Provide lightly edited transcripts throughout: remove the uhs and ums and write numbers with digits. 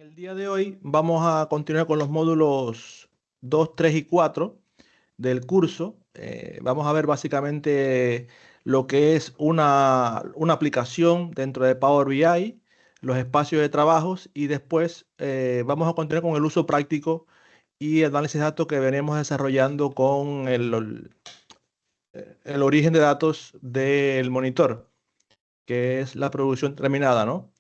El día de hoy vamos a continuar con los módulos 2, 3 y 4 del curso. Vamos a ver básicamente lo que es una aplicación dentro de Power BI, los espacios de trabajos y después vamos a continuar con el uso práctico y análisis de datos que venimos desarrollando con el origen de datos del monitor, que es la producción terminada, ¿no?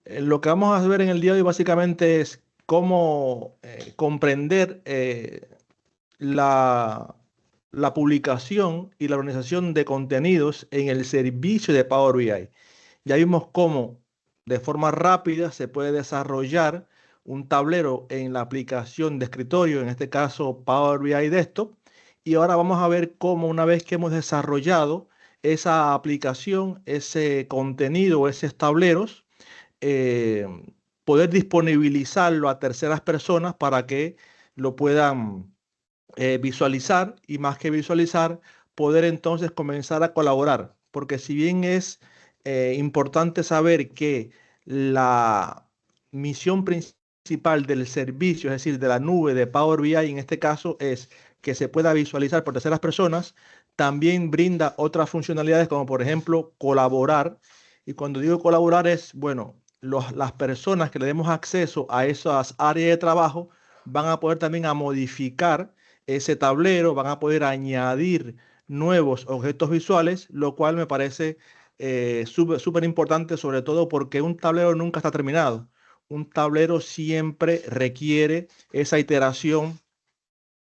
Lo que vamos a ver en el día de hoy básicamente es cómo comprender la, la publicación y la organización de contenidos en el servicio de Power BI. Ya vimos cómo de forma rápida se puede desarrollar un tablero en la aplicación de escritorio, en este caso Power BI Desktop. Y ahora vamos a ver cómo una vez que hemos desarrollado esa aplicación, ese contenido, esos tableros, eh, poder disponibilizarlo a terceras personas para que lo puedan visualizar y más que visualizar, poder entonces comenzar a colaborar. Porque si bien es importante saber que la misión principal del servicio, es decir, de la nube de Power BI en este caso, es que se pueda visualizar por terceras personas, también brinda otras funcionalidades como por ejemplo colaborar. Y cuando digo colaborar es, bueno, las personas que le demos acceso a esas áreas de trabajo van a poder también a modificar ese tablero, van a poder añadir nuevos objetos visuales, lo cual me parece súper importante, sobre todo porque un tablero nunca está terminado. Un tablero siempre requiere esa iteración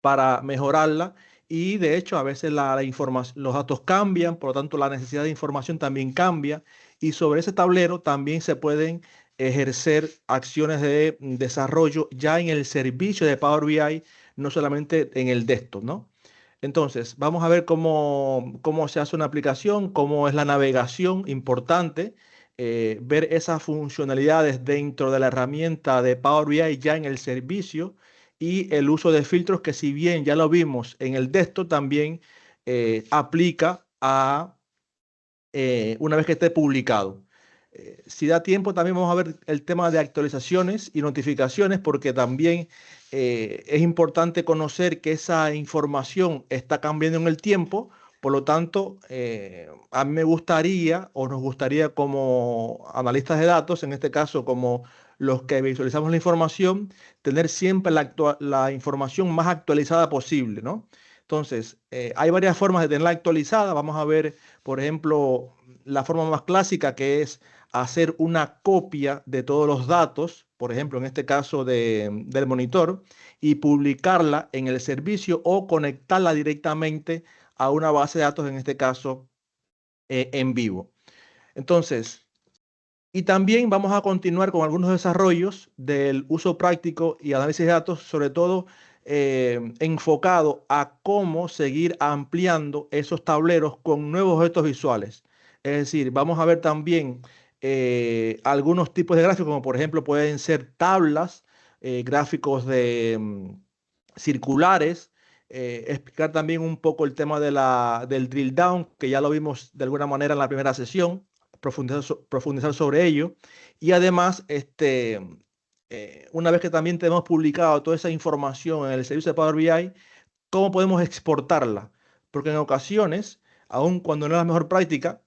para mejorarla y de hecho a veces la información, los datos cambian, por lo tanto la necesidad de información también cambia y sobre ese tablero también se pueden ejercer acciones de desarrollo ya en el servicio de Power BI, no solamente en el desktop, ¿no? Entonces, vamos a ver cómo se hace una aplicación, cómo es la navegación, importante, ver esas funcionalidades dentro de la herramienta de Power BI ya en el servicio y el uso de filtros que si bien ya lo vimos en el desktop, también aplica a una vez que esté publicado. Si da tiempo, también vamos a ver el tema de actualizaciones y notificaciones, porque también es importante conocer que esa información está cambiando en el tiempo. Por lo tanto, a mí me gustaría o nos gustaría como analistas de datos, en este caso como los que visualizamos la información, tener siempre la información más actualizada posible, ¿no? Entonces, hay varias formas de tenerla actualizada. Vamos a ver, por ejemplo, la forma más clásica que es hacer una copia de todos los datos, por ejemplo, en este caso del monitor, y publicarla en el servicio o conectarla directamente a una base de datos, en este caso, en vivo. Entonces, y también vamos a continuar con algunos desarrollos del uso práctico y análisis de datos, sobre todo enfocado a cómo seguir ampliando esos tableros con nuevos objetos visuales. Es decir, vamos a ver también algunos tipos de gráficos, como por ejemplo pueden ser tablas, gráficos de circulares, explicar también un poco el tema del drill down, que ya lo vimos de alguna manera en la primera sesión, profundizar sobre ello. Y además, una vez que también tenemos publicado toda esa información en el servicio de Power BI, ¿cómo podemos exportarla? Porque en ocasiones, aun cuando no es la mejor práctica,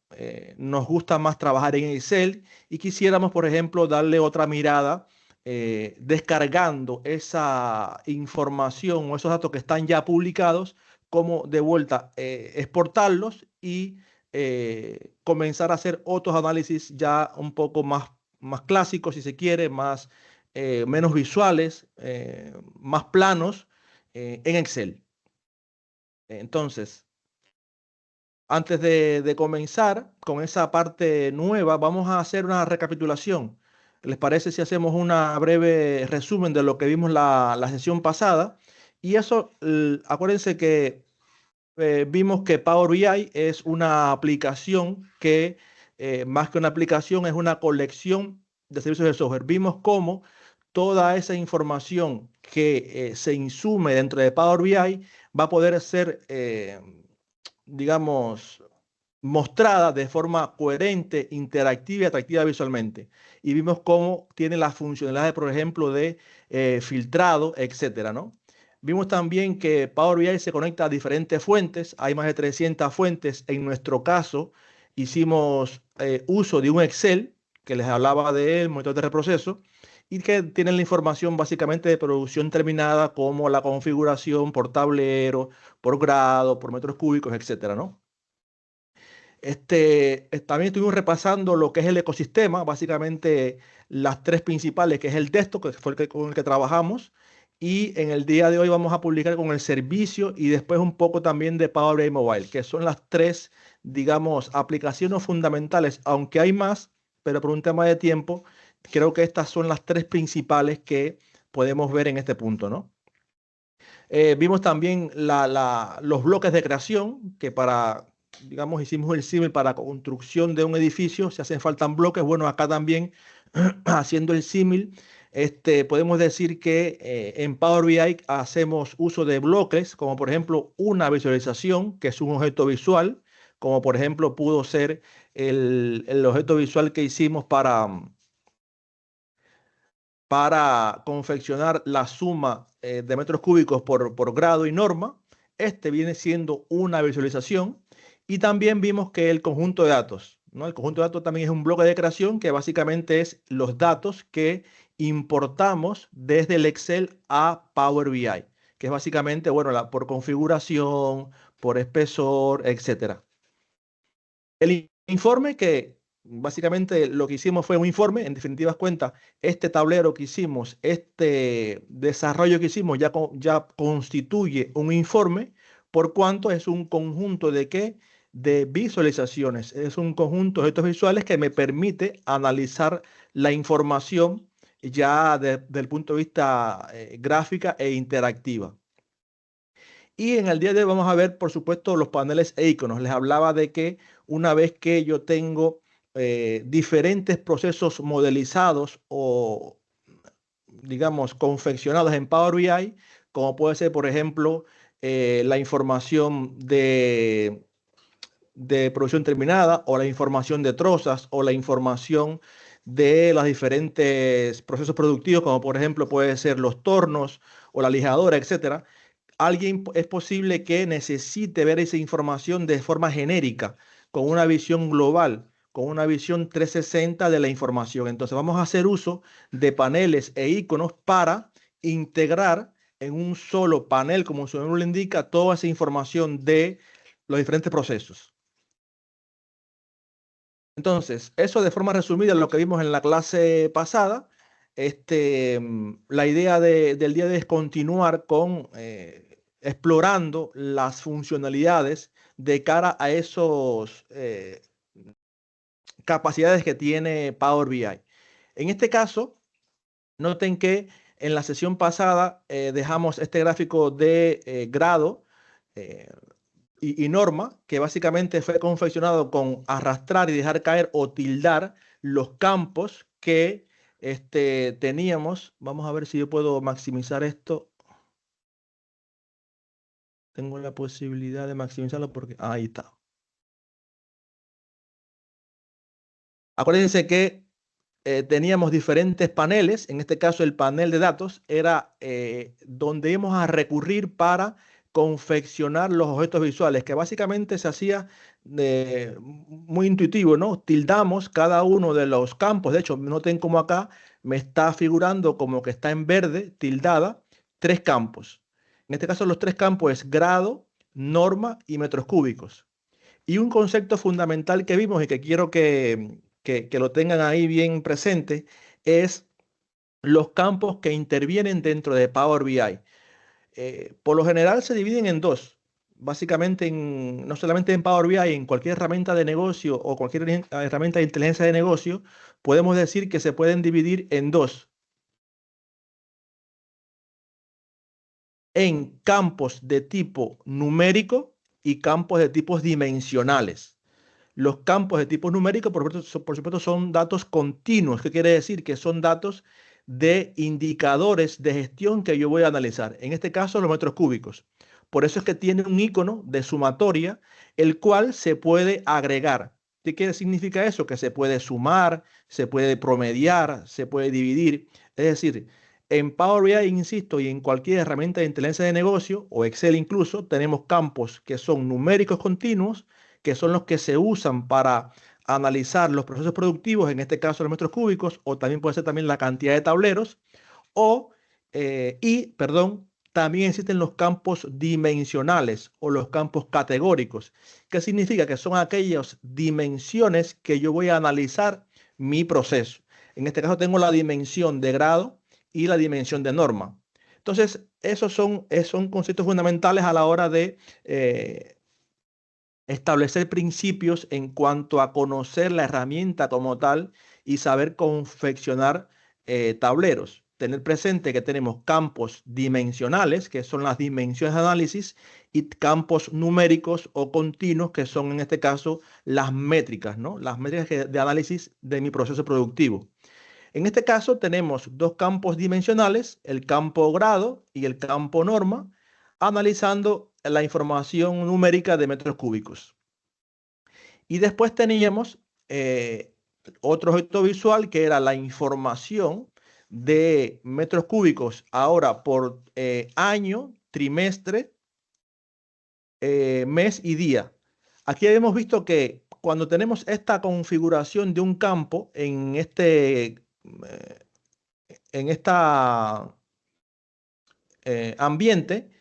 nos gusta más trabajar en Excel y quisiéramos, por ejemplo, darle otra mirada descargando esa información o esos datos que están ya publicados, como de vuelta exportarlos y comenzar a hacer otros análisis ya un poco más clásicos, si se quiere, menos visuales, más planos en Excel. Entonces, antes de comenzar con esa parte nueva, vamos a hacer una recapitulación. ¿Les parece si hacemos una breve resumen de lo que vimos la sesión pasada? Y eso, acuérdense que vimos que Power BI es una aplicación que, más que una aplicación, es una colección de servicios de software. Vimos cómo toda esa información que se insume dentro de Power BI va a poder ser, digamos, mostrada de forma coherente, interactiva y atractiva visualmente. Y vimos cómo tiene las funcionalidades, por ejemplo, de filtrado, etcétera, ¿no? Vimos también que Power BI se conecta a diferentes fuentes. Hay más de 300 fuentes. En nuestro caso, hicimos uso de un Excel que les hablaba del monitor de reproceso y que tienen la información básicamente de producción terminada, como la configuración por tablero, por grado, por metros cúbicos, etcétera, ¿no? También estuvimos repasando lo que es el ecosistema, básicamente las tres principales, que es el desktop, que fue con el que trabajamos, y en el día de hoy vamos a publicar con el servicio y después un poco también de Power BI Mobile, que son las tres, digamos, aplicaciones fundamentales, aunque hay más, pero por un tema de tiempo, creo que estas son las tres principales que podemos ver en este punto, ¿no? Vimos también los bloques de creación, que para, digamos, hicimos el símil para construcción de un edificio, se hacen falta bloques. Bueno, acá también, haciendo el símil, podemos decir que en Power BI hacemos uso de bloques, como por ejemplo una visualización, que es un objeto visual, como por ejemplo pudo ser el objeto visual que hicimos para confeccionar la suma de metros cúbicos por grado y norma. Este viene siendo una visualización. Y también vimos que el conjunto de datos, ¿no? El conjunto de datos también es un bloque de creación que básicamente es los datos que importamos desde el Excel a Power BI, que es básicamente, bueno, por configuración, por espesor, etcétera. El informe, que básicamente lo que hicimos fue un informe, en definitivas cuentas, este tablero que hicimos, este desarrollo que hicimos ya constituye un informe, por cuanto es un conjunto de qué, de visualizaciones, es un conjunto de estos visuales que me permite analizar la información ya desde el punto de vista gráfica e interactiva. Y en el día de hoy vamos a ver, por supuesto, los paneles e iconos. Les hablaba de que una vez que yo tengo diferentes procesos modelizados o, digamos, confeccionados en Power BI, como puede ser, por ejemplo, la información de producción terminada, o la información de trozas, o la información de los diferentes procesos productivos, como por ejemplo puede ser los tornos o la lijadora, etcétera. Alguien es posible que necesite ver esa información de forma genérica, con una visión global, con una visión 360 de la información. Entonces vamos a hacer uso de paneles e iconos para integrar en un solo panel, como su nombre lo indica, toda esa información de los diferentes procesos. Entonces, eso de forma resumida lo que vimos en la clase pasada. La idea del día de hoy es continuar con explorando las funcionalidades de cara a esos capacidades que tiene Power BI. En este caso, noten que en la sesión pasada dejamos este gráfico de grado eh, y norma, que básicamente fue confeccionado con arrastrar y dejar caer o tildar los campos que teníamos. Vamos a ver si yo puedo maximizar esto. Tengo la posibilidad de maximizarlo porque ahí está. Acuérdense que teníamos diferentes paneles. En este caso, el panel de datos era donde íbamos a recurrir para confeccionar los objetos visuales, que básicamente se hacía muy intuitivo, ¿no? Tildamos cada uno de los campos. De hecho, noten como acá me está figurando como que está en verde, tildada, tres campos. En este caso, los tres campos es grado, norma y metros cúbicos. Y un concepto fundamental que vimos y que quiero que lo tengan ahí bien presente es los campos que intervienen dentro de Power BI. Por lo general se dividen en dos. Básicamente, no solamente en Power BI, en cualquier herramienta de negocio o cualquier herramienta de inteligencia de negocio, podemos decir que se pueden dividir en dos. En campos de tipo numérico y campos de tipos dimensionales. Los campos de tipo numérico, por supuesto, son datos continuos. ¿Qué quiere decir? Que son datos de indicadores de gestión que yo voy a analizar. En este caso, los metros cúbicos. Por eso es que tiene un icono de sumatoria, el cual se puede agregar. ¿Qué significa eso? Que se puede sumar, se puede promediar, se puede dividir. Es decir, en Power BI, insisto, y en cualquier herramienta de inteligencia de negocio, o Excel incluso, tenemos campos que son numéricos continuos, que son los que se usan para analizar los procesos productivos, en este caso los metros cúbicos, o también puede ser también la cantidad de tableros, perdón, también existen los campos dimensionales o los campos categóricos. ¿Qué significa? Que son aquellas dimensiones que yo voy a analizar mi proceso. En este caso tengo la dimensión de grado y la dimensión de norma. Entonces, esos son conceptos fundamentales a la hora de establecer principios en cuanto a conocer la herramienta como tal y saber confeccionar tableros. Tener presente que tenemos campos dimensionales, que son las dimensiones de análisis, y campos numéricos o continuos, que son en este caso las métricas, ¿no? Las métricas de análisis de mi proceso productivo. En este caso tenemos dos campos dimensionales, el campo grado y el campo norma, analizando la información numérica de metros cúbicos. Y después teníamos otro objeto visual que era la información de metros cúbicos ahora por año, trimestre, mes y día. Aquí hemos visto que cuando tenemos esta configuración de un campo en esta ambiente,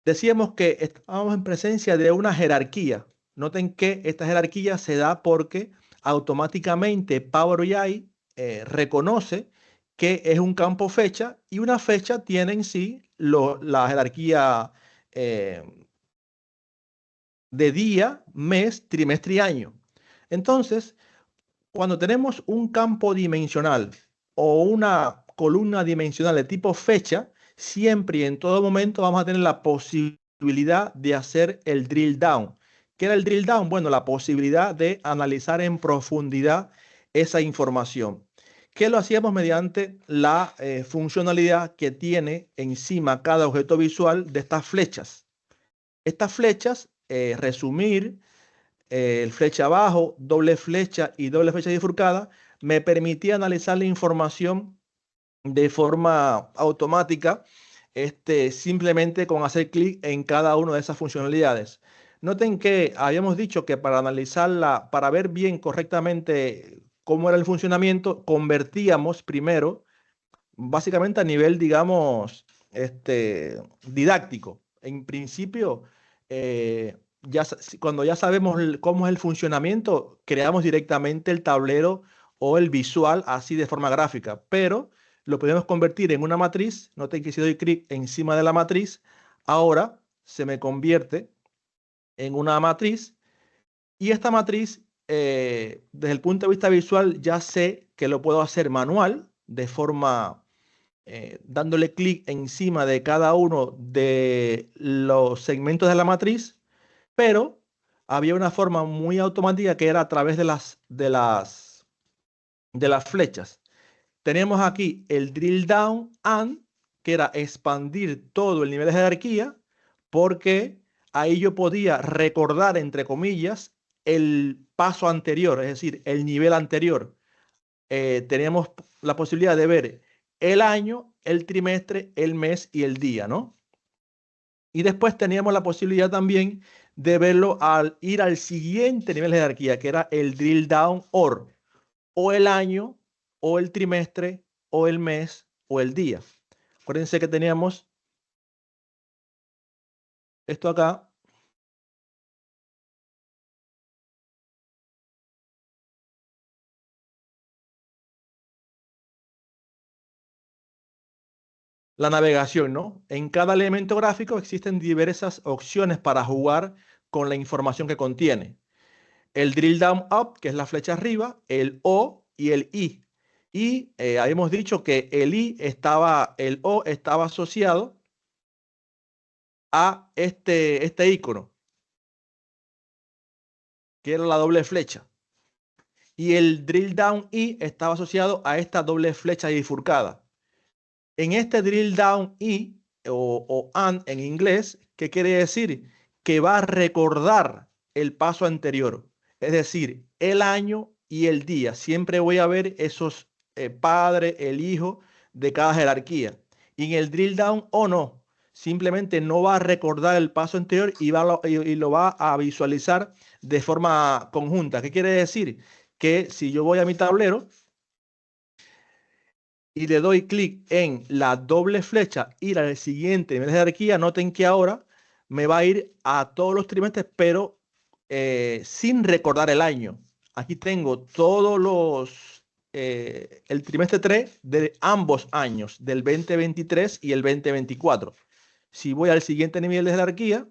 decíamos que estábamos en presencia de una jerarquía. Noten que esta jerarquía se da porque automáticamente Power BI reconoce que es un campo fecha y una fecha tiene en sí la jerarquía de día, mes, trimestre y año. Entonces, cuando tenemos un campo dimensional o una columna dimensional de tipo fecha, siempre y en todo momento vamos a tener la posibilidad de hacer el drill down. ¿Qué era el drill down? Bueno, la posibilidad de analizar en profundidad esa información. ¿Qué lo hacíamos mediante la funcionalidad que tiene encima cada objeto visual de estas flechas? Estas flechas, resumir, el flecha abajo, doble flecha y doble flecha bifurcada, me permitía analizar la información de forma automática, simplemente con hacer clic en cada una de esas funcionalidades. Noten que habíamos dicho que para analizarla, para ver bien correctamente cómo era el funcionamiento, convertíamos primero, básicamente a nivel, digamos, didáctico. En principio, cuando ya sabemos cómo es el funcionamiento, creamos directamente el tablero o el visual así de forma gráfica, pero lo podemos convertir en una matriz. Noten que si doy clic encima de la matriz, ahora se me convierte en una matriz y esta matriz, desde el punto de vista visual, ya sé que lo puedo hacer manual de forma dándole clic encima de cada uno de los segmentos de la matriz, pero había una forma muy automática que era a través de las flechas. Teníamos aquí el drill down and, que era expandir todo el nivel de jerarquía, porque ahí yo podía recordar, entre comillas, el paso anterior, es decir, el nivel anterior. Teníamos la posibilidad de ver el año, el trimestre, el mes y el día, ¿no? Y después teníamos la posibilidad también de verlo al ir al siguiente nivel de jerarquía, que era el drill down or, o el año, o el trimestre, o el mes, o el día. Acuérdense que teníamos esto acá. La navegación, ¿no? En cada elemento gráfico existen diversas opciones para jugar con la información que contiene. El drill down up, que es la flecha arriba, el O y el I. Y habíamos dicho que el O estaba asociado a este icono, que era la doble flecha. Y el drill down I estaba asociado a esta doble flecha bifurcada. En este drill down I, o and en inglés, ¿qué quiere decir? Que va a recordar el paso anterior, es decir, el año y el día. Siempre voy a ver esos padre, el hijo de cada jerarquía. Y en el drill down o no, simplemente no va a recordar el paso anterior y lo va a visualizar de forma conjunta. ¿Qué quiere decir? Que si yo voy a mi tablero y le doy clic en la doble flecha, ir al siguiente nivel de jerarquía, noten que ahora me va a ir a todos los trimestres, pero sin recordar el año. Aquí tengo todos el trimestre 3 de ambos años, del 2023 y el 2024. Si voy al siguiente nivel de jerarquía,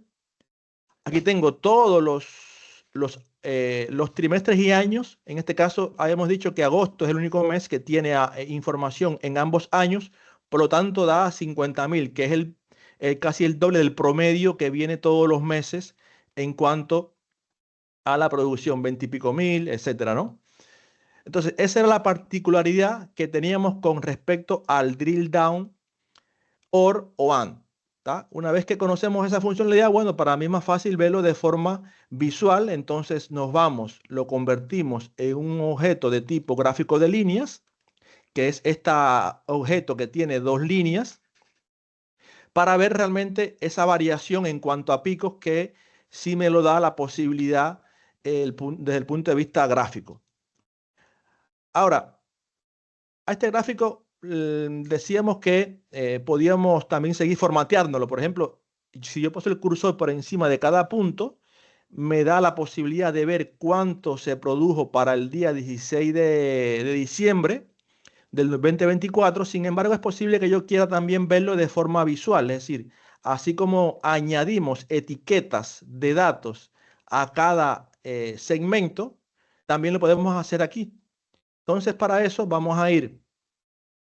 aquí tengo todos los trimestres y años. En este caso, habíamos dicho que agosto es el único mes que tiene información en ambos años, por lo tanto da 50.000, que es casi el doble del promedio que viene todos los meses en cuanto a la producción, 20 y pico mil, etcétera, ¿no? Entonces, esa era la particularidad que teníamos con respecto al drill down or o and. ¿Tá? Una vez que conocemos esa funcionalidad, bueno, para mí es más fácil verlo de forma visual, entonces nos vamos, lo convertimos en un objeto de tipo gráfico de líneas, que es este objeto que tiene dos líneas, para ver realmente esa variación en cuanto a picos que sí me lo da la posibilidad desde el punto de vista gráfico. Ahora, a este gráfico decíamos que podíamos también seguir formateándolo. Por ejemplo, si yo paso el cursor por encima de cada punto, me da la posibilidad de ver cuánto se produjo para el día 16 de diciembre del 2024. Sin embargo, es posible que yo quiera también verlo de forma visual, es decir, así como añadimos etiquetas de datos a cada segmento, también lo podemos hacer aquí. Entonces, para eso vamos a ir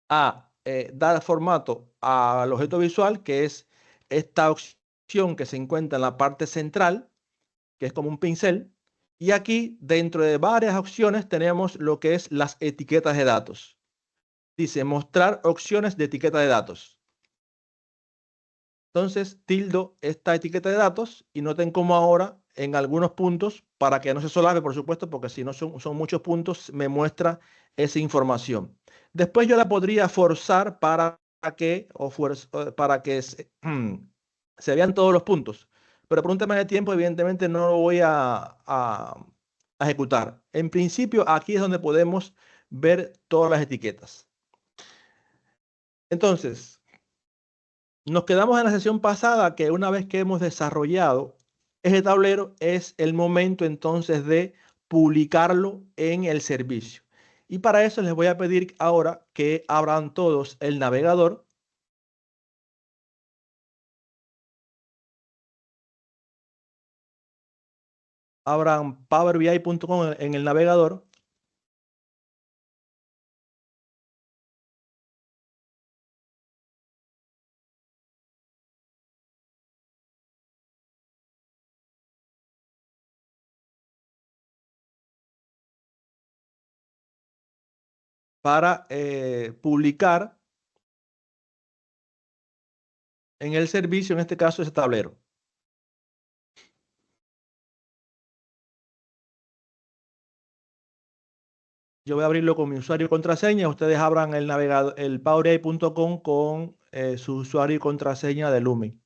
a dar formato al objeto visual, que es esta opción que se encuentra en la parte central, que es como un pincel. Y aquí, dentro de varias opciones, tenemos lo que es las etiquetas de datos. Dice mostrar opciones de etiqueta de datos. Entonces, tildo esta etiqueta de datos y noten cómo ahora en algunos puntos, para que no se solape, por supuesto, porque si no son muchos puntos, me muestra esa información. Después yo la podría forzar para que se vean todos los puntos. Pero por un tema de tiempo, evidentemente no lo voy a ejecutar. En principio, aquí es donde podemos ver todas las etiquetas. Entonces, nos quedamos en la sesión pasada que una vez que hemos desarrollado ese tablero es el momento entonces de publicarlo en el servicio. Y para eso les voy a pedir ahora que abran todos el navegador. Abran powerbi.com en el navegador. Para publicar en el servicio, en este caso, ese tablero. Yo voy a abrirlo con mi usuario y contraseña. Ustedes abran el navegador, el powerbi.com con su usuario y contraseña de Lumen.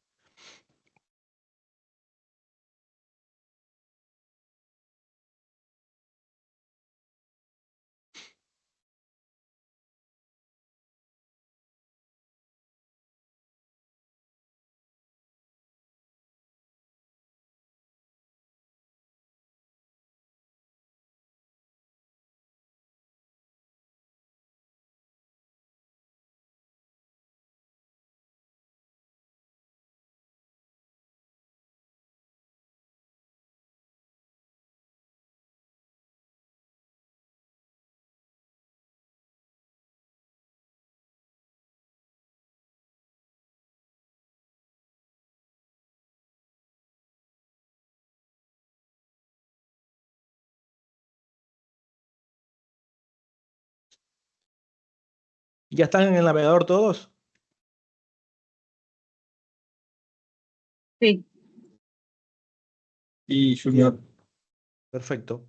¿Ya están en el navegador todos? Sí. Y Junior. Perfecto.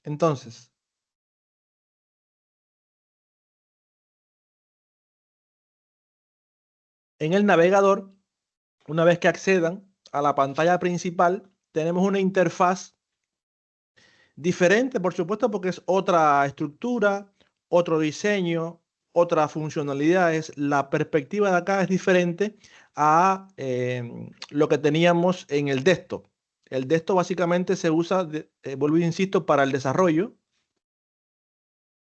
Entonces, en el navegador, una vez que accedan a la pantalla principal, tenemos una interfaz diferente, por supuesto, porque es otra estructura, otro diseño, otras funcionalidades. La perspectiva de acá es diferente a lo que teníamos en el desktop. El desktop básicamente se usa, vuelvo e insisto, para el desarrollo.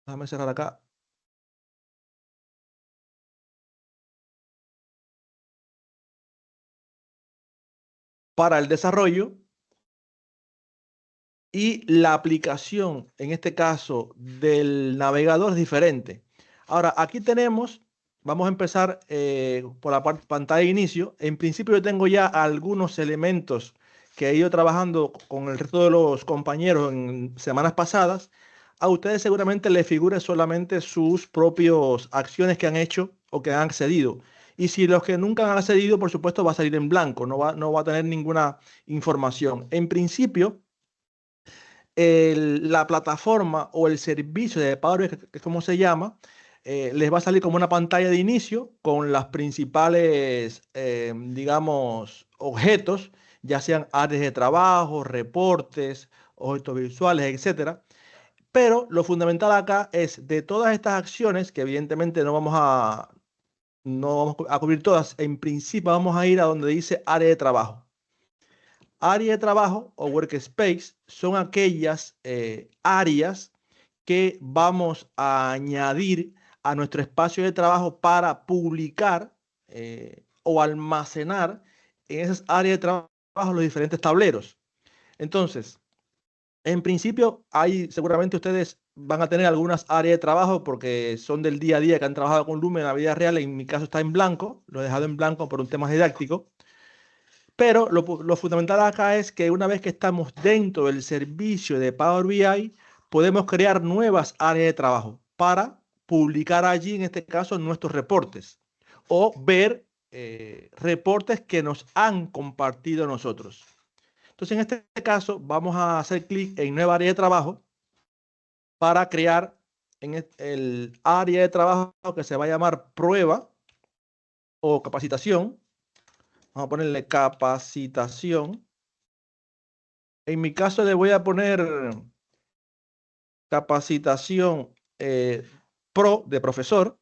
Déjame cerrar acá. Para el desarrollo y la aplicación, en este caso del navegador, es diferente. Ahora, aquí tenemos, vamos a empezar por la pantalla de inicio. En principio yo tengo ya algunos elementos que he ido trabajando con el resto de los compañeros en semanas pasadas. A ustedes seguramente les figure solamente sus propias acciones que han hecho o que han accedido. Y si los que nunca han accedido, por supuesto, va a salir en blanco, no va a tener ninguna información. En principio, la plataforma o el servicio de Power, que es como se llama, les va a salir como una pantalla de inicio con las principales, digamos, objetos, ya sean áreas de trabajo, reportes, objetos visuales, etcétera. Pero lo fundamental acá es de todas estas acciones, que evidentemente no vamos a cubrir todas, en principio vamos a ir a donde dice área de trabajo. Área de trabajo o workspace son aquellas áreas que vamos a añadir a nuestro espacio de trabajo para publicar o almacenar en esas áreas de trabajo los diferentes tableros. Entonces, en principio, seguramente ustedes van a tener algunas áreas de trabajo porque son del día a día que han trabajado con Lumen en la vida real. En mi caso está en blanco, lo he dejado en blanco por un tema didáctico. Pero lo fundamental acá es que una vez que estamos dentro del servicio de Power BI, podemos crear nuevas áreas de trabajo para publicar allí, en este caso, nuestros reportes o ver reportes que nos han compartido nosotros. Entonces, en este caso, vamos a hacer clic en nueva área de trabajo para crear en el área de trabajo que se va a llamar prueba o capacitación. Vamos a ponerle capacitación. En mi caso le voy a poner capacitación pro de profesor.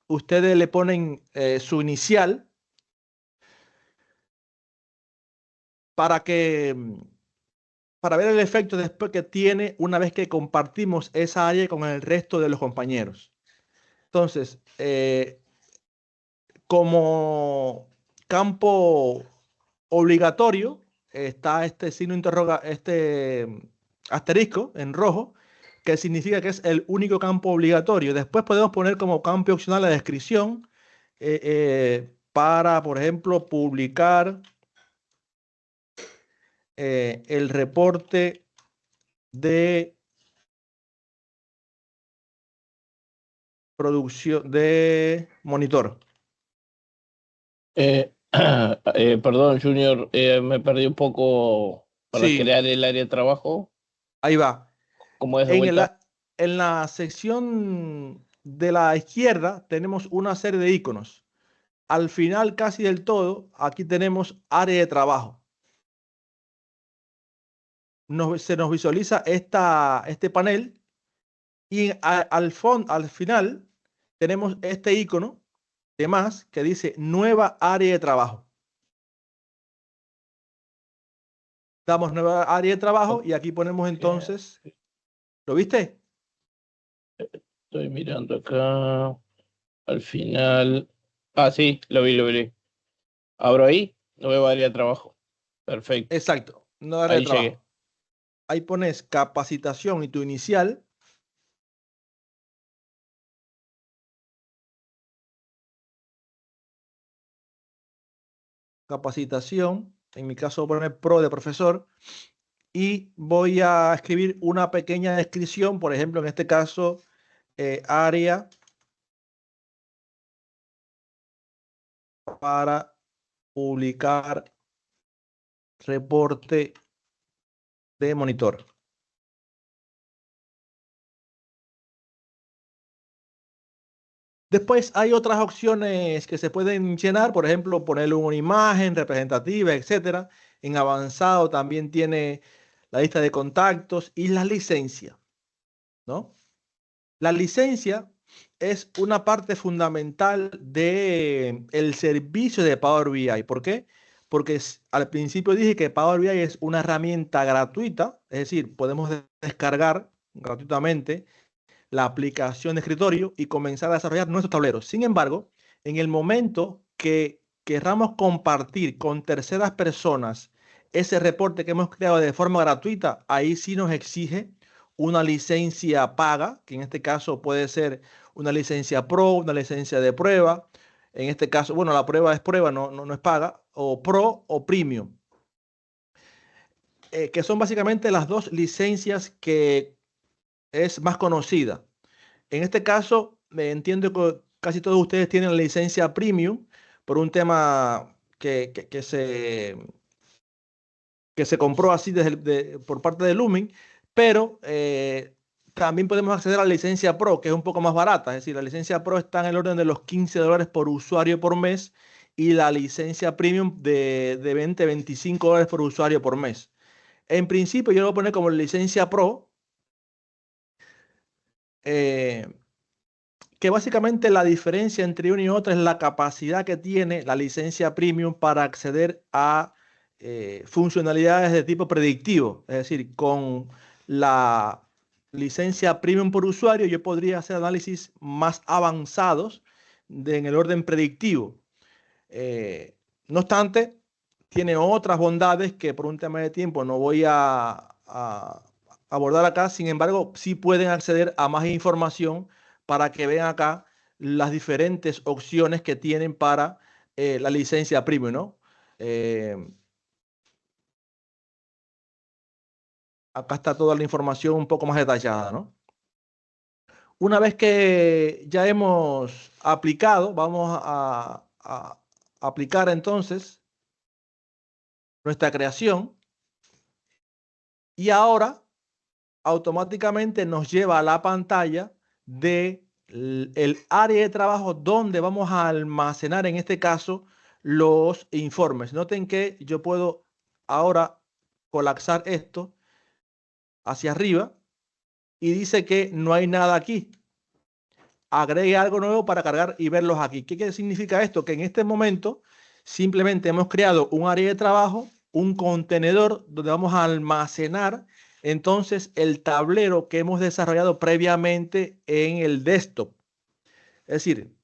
Ustedes le ponen su inicial para que para ver el efecto después que tiene una vez que compartimos esa área con el resto de los compañeros. Entonces, como campo obligatorio está este signo asterisco en rojo, que significa que es el único campo obligatorio. Después podemos poner como campo opcional la descripción para, por ejemplo, publicar el reporte de producción de monitor. Perdón, Junior, me perdí un poco para Sí, crear el área de trabajo. ahí va. ¿Cómo es de En, el, vuelta? en la sección de la izquierda tenemos una serie de iconos. Al final casi del todo, aquí tenemos área de trabajo. Se nos visualiza este panel y al final tenemos este icono de más que dice nueva área de trabajo. Damos nueva área de trabajo Ok, y aquí ponemos entonces, ¿lo viste? estoy mirando acá. Al final. Ah, sí, lo vi. Abro ahí, nueva área de trabajo. Perfecto. Exacto, nueva área de Ahí llegué. trabajo. Ahí pones capacitación y tu inicial. capacitación, en mi caso voy a poner pro de profesor, y voy a escribir una pequeña descripción, por ejemplo, en este caso, área para publicar reporte de monitor. Después hay otras opciones que se pueden llenar, por ejemplo, ponerle una imagen representativa, etcétera. En avanzado también tiene la lista de contactos y la licencia, ¿no? La licencia es una parte fundamental del servicio de Power BI. ¿Por qué? Porque al principio dije que Power BI es una herramienta gratuita, es decir, podemos descargar gratuitamente la aplicación de escritorio y comenzar a desarrollar nuestros tableros. Sin embargo, en el momento que querramos compartir con terceras personas ese reporte que hemos creado de forma gratuita, ahí sí nos exige una licencia paga, que en este caso puede ser una licencia pro, una licencia de prueba. En este caso, bueno, la prueba es prueba, no es paga, o pro o premium, que son básicamente las dos licencias que es más conocida. En este caso, me entiendo que casi todos ustedes tienen la licencia premium por un tema que se compró así por parte de Lumen, pero también podemos acceder a la licencia Pro, que es un poco más barata. Es decir, la licencia Pro está en el orden de los $15 por usuario por mes y la licencia Premium de 20, $25 por usuario por mes. En principio, yo lo voy a poner como licencia Pro. Eh, que básicamente la diferencia entre una y otra es la capacidad que tiene la licencia premium para acceder a funcionalidades de tipo predictivo. Es decir, con la licencia premium por usuario yo podría hacer análisis más avanzados en el orden predictivo. No obstante, tiene otras bondades que por un tema de tiempo no voy a abordar acá. Sin embargo, sí pueden acceder a más información para que vean acá las diferentes opciones que tienen para la licencia premium, ¿no? Acá está toda la información un poco más detallada, ¿no? Una vez que ya hemos aplicado, vamos a aplicar entonces nuestra creación y ahora automáticamente nos lleva a la pantalla de el área de trabajo donde vamos a almacenar, en este caso, los informes. Noten que yo puedo ahora colapsar esto hacia arriba y dice que no hay nada aquí. Agregue algo nuevo para cargar y verlos aquí. ¿Qué significa esto? Que en este momento simplemente hemos creado un área de trabajo, un contenedor donde vamos a almacenar entonces el tablero que hemos desarrollado previamente en el desktop. Es decir,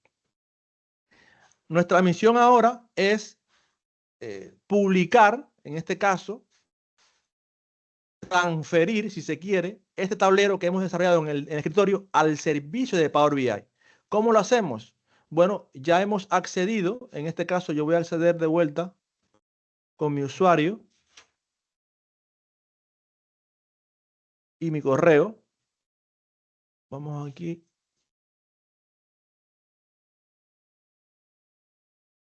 nuestra misión ahora es publicar, en este caso, transferir, si se quiere, este tablero que hemos desarrollado en el escritorio al servicio de Power BI. ¿Cómo lo hacemos? Bueno, ya hemos accedido, en este caso yo voy a acceder de vuelta con mi usuario y mi correo. Vamos aquí.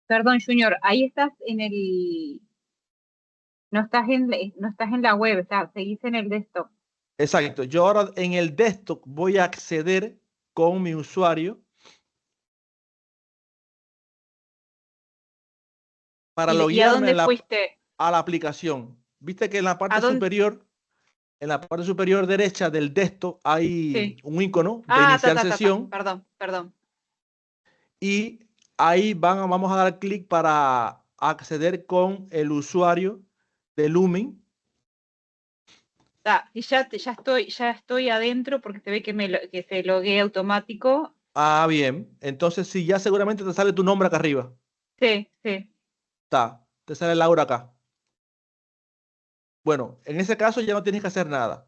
Perdón, Junior, ahí estás en el, no estás en la web, seguís en el desktop. Exacto. Yo ahora en el desktop voy a acceder con mi usuario para ¿Y a loguearme dónde fuiste? a la aplicación. Viste que en la ¿A parte dónde? superior, en la parte superior derecha del desktop hay Sí. un icono de Ah, iniciar sesión Perdón. y ahí vamos a dar clic para acceder con el usuario de Lumen. Y ya estoy adentro porque se ve que se loguea automático. Ah, bien. Entonces sí, ya seguramente te sale tu nombre acá arriba. Sí. Está, te sale Laura acá. Bueno, en ese caso ya no tienes que hacer nada.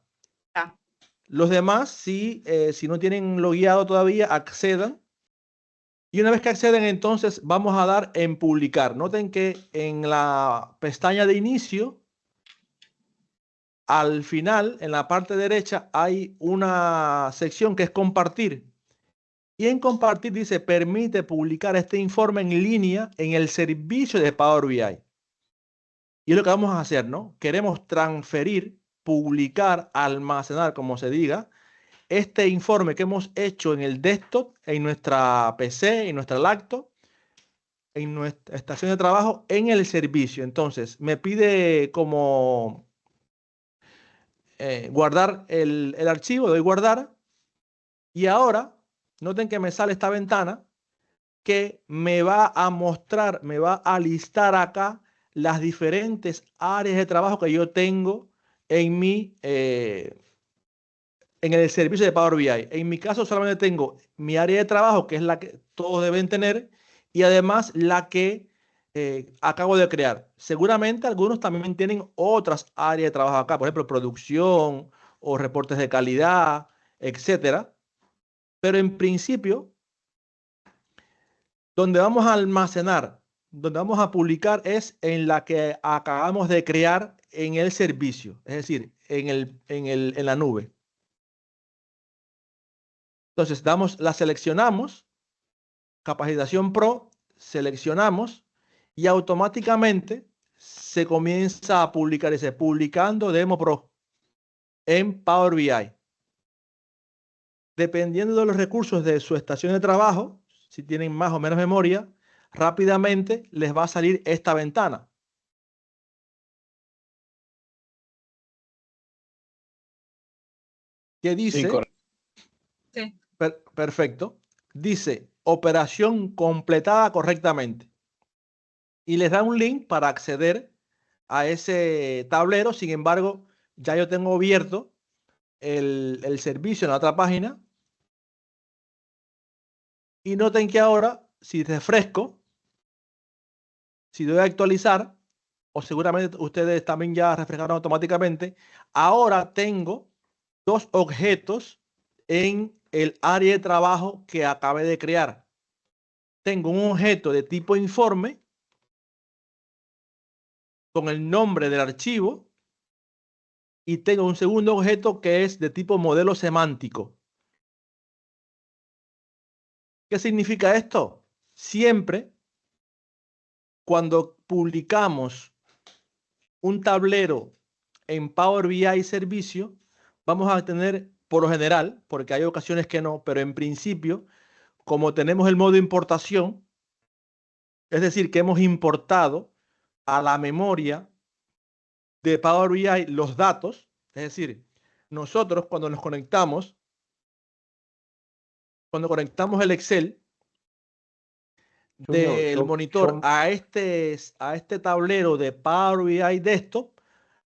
Ah. Los demás, sí, si no tienen logueado todavía, accedan Y una vez que acceden, entonces vamos a dar en publicar. Noten que en la pestaña de inicio, al final, en la parte derecha, hay una sección que es compartir. Y en compartir dice, permite publicar este informe en línea en el servicio de Power BI. Y es lo que vamos a hacer, ¿no? Queremos transferir, publicar, almacenar, como se diga, este informe que hemos hecho en el desktop, en nuestra PC, en nuestra laptop, en nuestra estación de trabajo, en el servicio. Entonces, me pide como guardar el archivo, doy guardar. Y ahora, noten que me sale esta ventana que me va a mostrar, me va a listar acá las diferentes áreas de trabajo que yo tengo en en el servicio de Power BI. En mi caso solamente tengo mi área de trabajo, que es la que todos deben tener, y además la que acabo de crear. Seguramente algunos también tienen otras áreas de trabajo acá, por ejemplo, producción o reportes de calidad, etcétera. Pero en principio, donde vamos a almacenar, donde vamos a publicar es en la que acabamos de crear en el servicio, es decir, en la nube. Entonces, la seleccionamos, capacitación pro, seleccionamos y automáticamente se comienza a publicar ese publicando Demo Pro en Power BI. Dependiendo de los recursos de su estación de trabajo, si tienen más o menos memoria, rápidamente les va a salir esta ventana. Que dice, Sí. Perfecto, dice operación completada correctamente. Y les da un link para acceder a ese tablero. Sin embargo, ya yo tengo abierto el servicio en la otra página. Y noten que ahora, si refresco, si doy a actualizar, o seguramente ustedes también ya refrescaron automáticamente, ahora tengo dos objetos en el área de trabajo que acabé de crear. Tengo un objeto de tipo informe con el nombre del archivo y tengo un segundo objeto que es de tipo modelo semántico. ¿Qué significa esto? Siempre cuando publicamos un tablero en Power BI servicio, vamos a tener, por lo general, porque hay ocasiones que no, pero en principio, como tenemos el modo importación, es decir, que hemos importado a la memoria de Power BI los datos, es decir, nosotros cuando conectamos el Excel del monitor a este tablero de Power BI Desktop,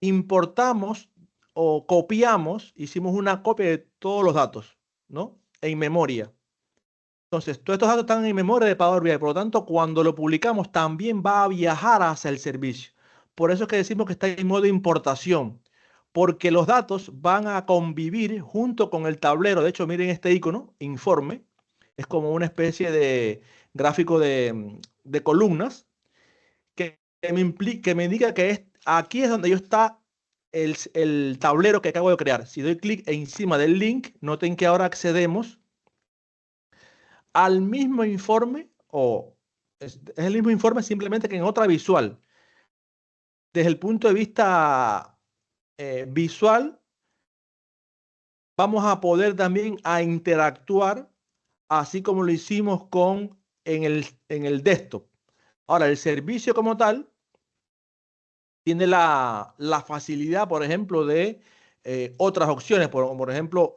importamos o copiamos, hicimos una copia de todos los datos, ¿no? En memoria. Entonces, todos estos datos están en memoria de Power BI, por lo tanto, cuando lo publicamos también va a viajar hacia el servicio. Por eso es que decimos que está en modo importación, porque los datos van a convivir junto con el tablero. De hecho, miren este icono, informe, es como una especie de gráfico de columnas que me indica que aquí es donde yo está el tablero que acabo de crear. Si doy clic encima del link, noten que ahora accedemos al mismo informe, o es el mismo informe simplemente que en otra visual. Desde el punto de vista visual, vamos a poder también a interactuar, así como lo hicimos en el desktop. Ahora, el servicio como tal tiene la facilidad, por ejemplo, de otras opciones, por ejemplo,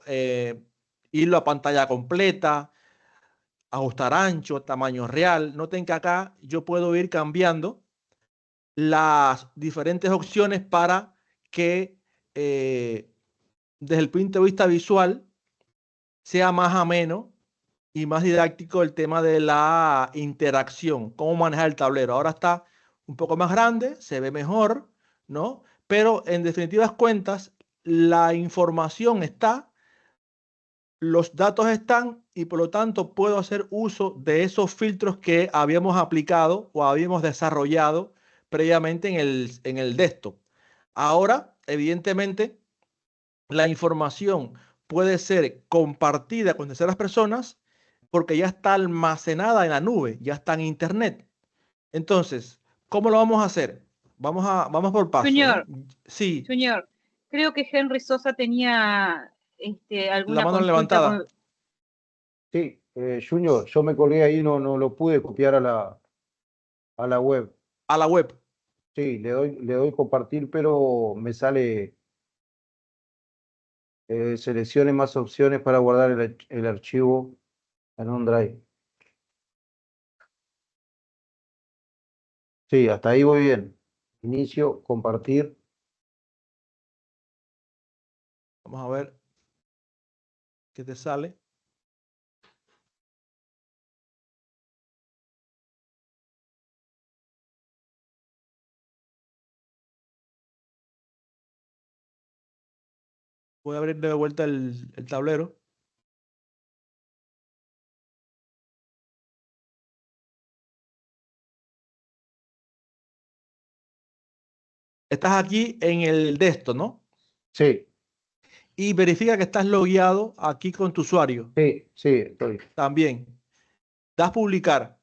irlo a pantalla completa, ajustar ancho, tamaño real. Noten que acá yo puedo ir cambiando las diferentes opciones para que desde el punto de vista visual sea más ameno y más didáctico el tema de la interacción, cómo manejar el tablero. Ahora está un poco más grande, se ve mejor, ¿no? Pero en definitivas cuentas, la información está, los datos están y por lo tanto puedo hacer uso de esos filtros que habíamos aplicado o habíamos desarrollado previamente en el desktop. Ahora, evidentemente, la información puede ser compartida con terceras personas porque ya está almacenada en la nube, ya está en Internet. Entonces, ¿cómo lo vamos a hacer? Vamos por paso, Junior, ¿no? Sí, Junior, creo que Henry Sosa tenía la alguna mano consulta levantada Sí, Junior, yo me colgué ahí, no lo pude copiar a la web. a la web. Sí, le doy compartir, pero me sale seleccione más opciones para guardar el archivo en un drive. Sí, hasta ahí voy bien. Inicio, compartir. Vamos a ver qué te sale. Voy a abrir de vuelta el tablero. Estás aquí en el desktop, ¿no? Sí, Y verifica que estás logueado aquí con tu usuario. sí, estoy. También. Das publicar.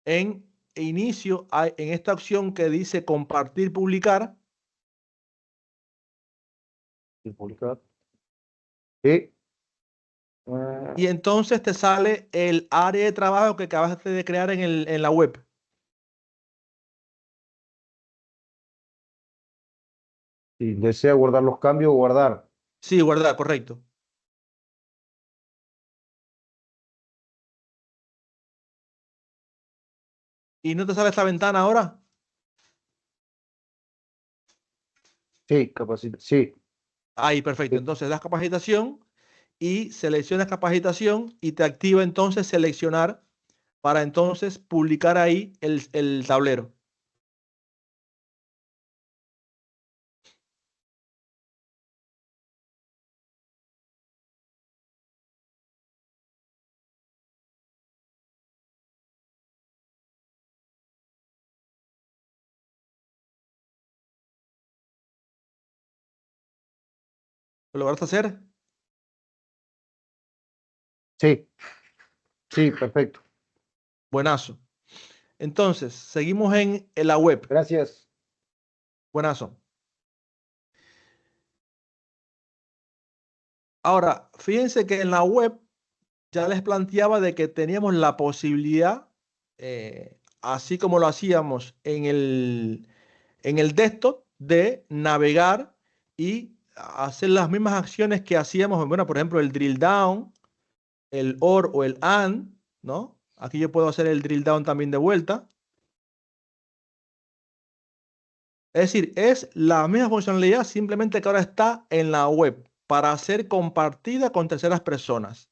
En inicio, en esta opción que dice compartir, publicar. Sí, publicar. Sí. Y entonces te sale el área de trabajo que acabaste de crear en la web. Si desea guardar los cambios, guardar. Sí, guardar, correcto. ¿Y no te sale esta ventana ahora? Sí, capacidad. Sí, Ahí, perfecto. sí, Entonces das capacitación y seleccionas capacitación y te activa entonces seleccionar para entonces publicar ahí el tablero. ¿Lo lograste hacer? sí, sí, perfecto. Buenazo. Entonces, seguimos en la web. Gracias. Buenazo. Ahora, fíjense que en la web ya les planteaba de que teníamos la posibilidad, así como lo hacíamos en el desktop, de navegar y hacer las mismas acciones que hacíamos, bueno, por ejemplo, el drill down, el OR o el AND, ¿no? Aquí yo puedo hacer el drill down también de vuelta. Es decir, es la misma funcionalidad, simplemente que ahora está en la web para ser compartida con terceras personas.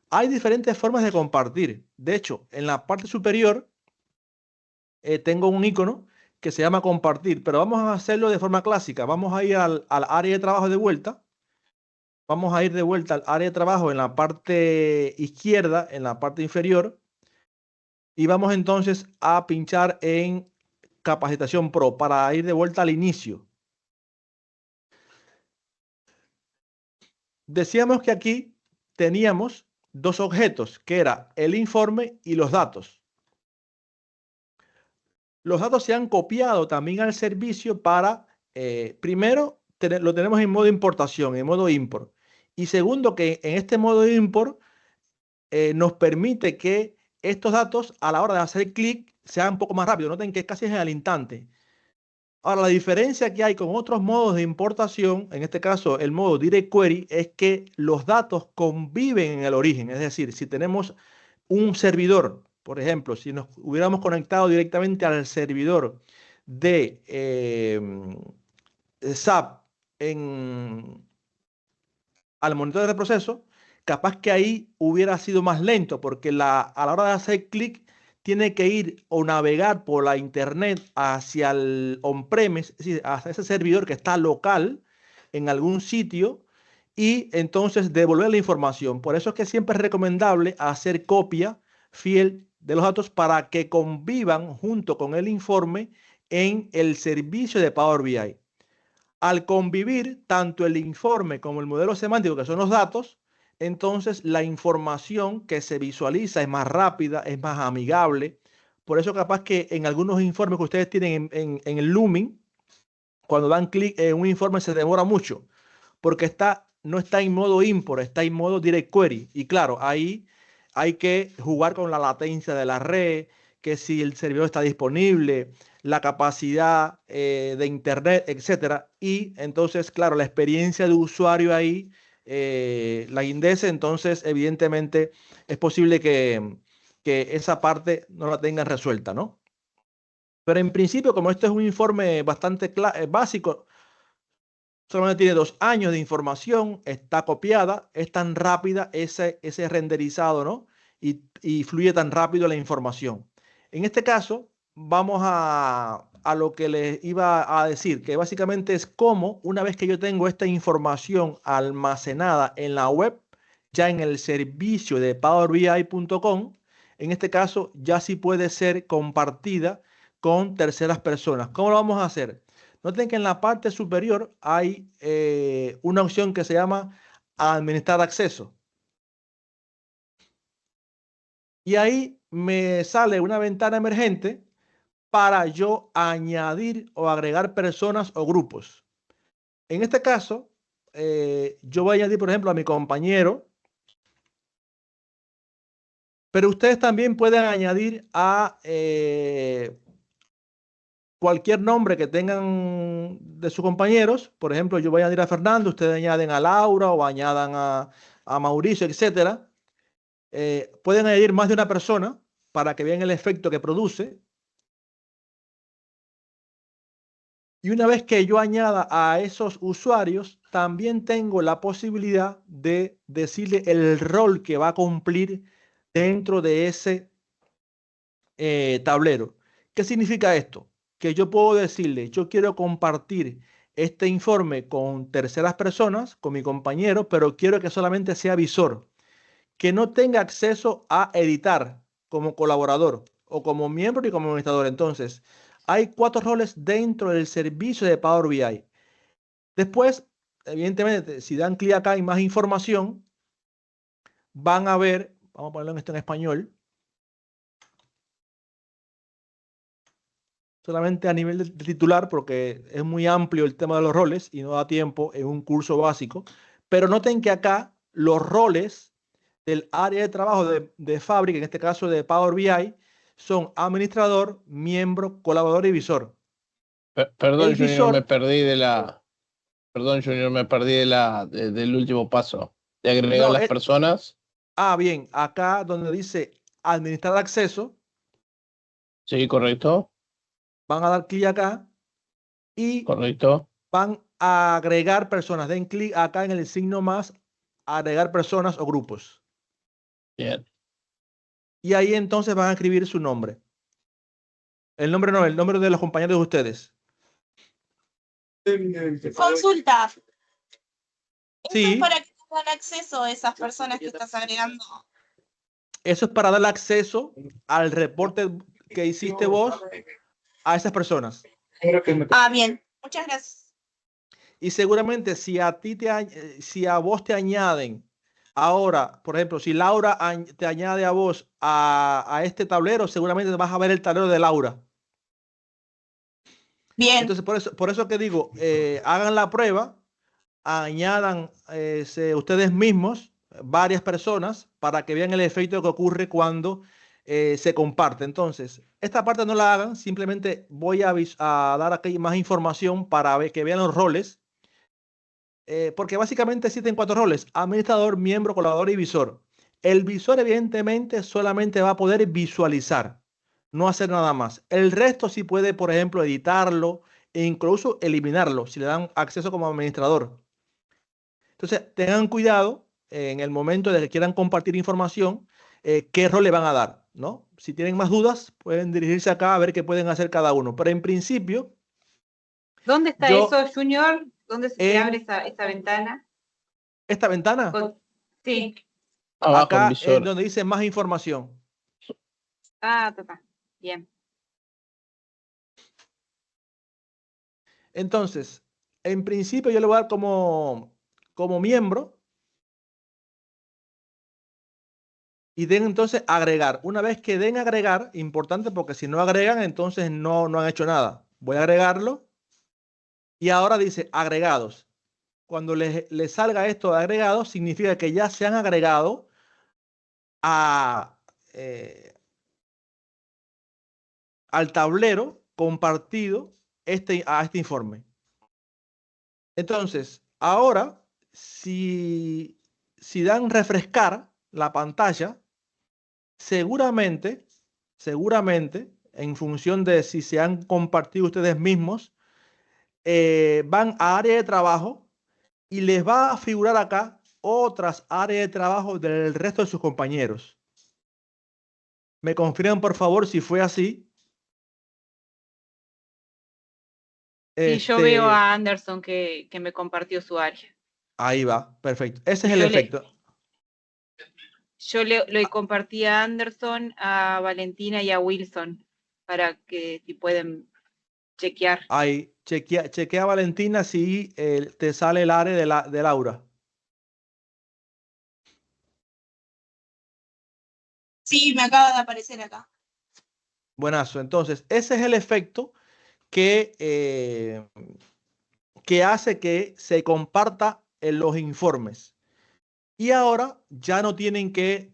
Hay diferentes formas de compartir. De hecho, en la parte superior tengo un icono que se llama compartir, pero vamos a hacerlo de forma clásica. Vamos a ir al área de trabajo de vuelta. Vamos a ir de vuelta al área de trabajo en la parte izquierda, en la parte inferior. Y vamos entonces a pinchar en Capacitación Pro para ir de vuelta al inicio. Decíamos que aquí teníamos dos objetos, que era el informe y los datos. Los datos se han copiado también al servicio para, primero, lo tenemos en modo importación, en modo import. Y segundo, que en este modo import nos permite que estos datos a la hora de hacer clic sean un poco más rápido. Noten que casi es al instante. Ahora, la diferencia que hay con otros modos de importación, en este caso el modo Direct Query, es que los datos conviven en el origen. Es decir, si tenemos un servidor, por ejemplo, si nos hubiéramos conectado directamente al servidor de SAP al monitor de proceso, capaz que ahí hubiera sido más lento, porque a la hora de hacer clic tiene que ir o navegar por la internet hacia el on-premise, es decir, hacia ese servidor que está local en algún sitio, y entonces devolver la información. Por eso es que siempre es recomendable hacer copia fiel de los datos para que convivan junto con el informe en el servicio de Power BI. Al convivir tanto el informe como el modelo semántico, que son los datos, entonces la información que se visualiza es más rápida, es más amigable. Por eso capaz que en algunos informes que ustedes tienen en el Lumin, cuando dan clic en un informe se demora mucho, porque no está en modo import, está en modo direct query. Y claro, ahí hay que jugar con la latencia de la red, que si el servidor está disponible, la capacidad de internet, etcétera. Y entonces, claro, la experiencia de usuario ahí la indece, entonces evidentemente es posible que esa parte no la tengan resuelta, ¿no? Pero en principio, como este es un informe bastante básico, solamente tiene 2 años de información, está copiada, es tan rápida ese renderizado, ¿no? Y fluye tan rápido la información. En este caso, vamos a lo que les iba a decir, que básicamente es cómo, una vez que yo tengo esta información almacenada en la web, ya en el servicio de powerbi.com, en este caso ya sí puede ser compartida con terceras personas. ¿Cómo lo vamos a hacer? Noten que en la parte superior hay una opción que se llama administrar acceso. Y ahí me sale una ventana emergente para yo añadir o agregar personas o grupos. En este caso, yo voy a añadir, por ejemplo, a mi compañero, pero ustedes también pueden añadir a cualquier nombre que tengan de sus compañeros. Por ejemplo, yo voy a añadir a Fernando, ustedes añaden a Laura o añadan a Mauricio, etcétera. Pueden añadir más de una persona para que vean el efecto que produce. Y una vez que yo añada a esos usuarios, también tengo la posibilidad de decirle el rol que va a cumplir dentro de ese tablero. ¿Qué significa esto? Que yo puedo decirle, yo quiero compartir este informe con terceras personas, con mi compañero, pero quiero que solamente sea visor, que no tenga acceso a editar como colaborador o como miembro y como administrador. Entonces, hay 4 roles dentro del servicio de Power BI. Después, evidentemente, si dan clic acá en más información, van a ver, vamos a ponerlo esto en español, solamente a nivel de titular, porque es muy amplio el tema de los roles y no da tiempo en un curso básico. Pero noten que acá los roles del área de trabajo de fábrica, en este caso de Power BI, son administrador, miembro, colaborador y visor. Perdón, El Junior, me visor, perdí de la. Perdón, Junior, me perdí del último paso. De agregar no, las personas. bien, acá donde dice administrar acceso, Sí, correcto. van a dar clic acá y Correcto. van a agregar personas. Den clic acá en el signo más, agregar personas o grupos. Bien. Y ahí entonces van a escribir su nombre. El nombre no, el nombre de los compañeros de ustedes. Consulta. ¿Eso es Sí, para que tengan acceso a esas personas que estás agregando? eso es para darle acceso al reporte que hiciste vos a esas personas. Ah, bien. Muchas gracias. Y seguramente si a vos te añaden ahora, por ejemplo, si Laura te añade a vos a este tablero, seguramente vas a ver el tablero de Laura. Bien. Entonces, por eso que digo, hagan la prueba, añadan ustedes mismos varias personas para que vean el efecto que ocurre cuando se comparte. Entonces, esta parte no la hagan, simplemente voy a dar aquí más información para que vean los roles, porque básicamente existen 4 roles: administrador, miembro, colaborador y visor. El visor evidentemente solamente va a poder visualizar, no hacer nada más. El resto sí puede, por ejemplo, editarlo e incluso eliminarlo si le dan acceso como administrador. Entonces, tengan cuidado en el momento de que quieran compartir información, qué rol le van a dar, ¿no? Si tienen más dudas, pueden dirigirse acá a ver qué pueden hacer cada uno. Pero en principio, ¿Dónde está yo eso, Junior? ¿Dónde se te abre en esa ventana? ¿Esta ventana? Sí. Abajo el Acá visor. donde dice más información. Ah, total. Bien. Entonces, en principio yo le voy a dar como miembro y den entonces agregar. Una vez que den agregar, importante porque si no agregan, entonces no han hecho nada. Voy a agregarlo y ahora dice agregados. Cuando les salga esto de agregados, significa que ya se han agregado a, al tablero compartido a este informe. Entonces, ahora, si dan refrescar la pantalla, seguramente, en función de si se han compartido ustedes mismos, van a área de trabajo y les va a figurar acá otras áreas de trabajo del resto de sus compañeros. ¿Me confirman, por favor, si fue así? Sí, yo veo a Anderson que me compartió su área. Ahí va, perfecto. Ese es el efecto. Yo le compartí a Anderson, a Valentina y a Wilson para que si pueden chequear. Ahí, chequea Valentina si te sale el área de Laura. Sí, me acaba de aparecer acá. Buenazo. Entonces, ese es el efecto que hace que se comparta en los informes. Y ahora ya no tienen que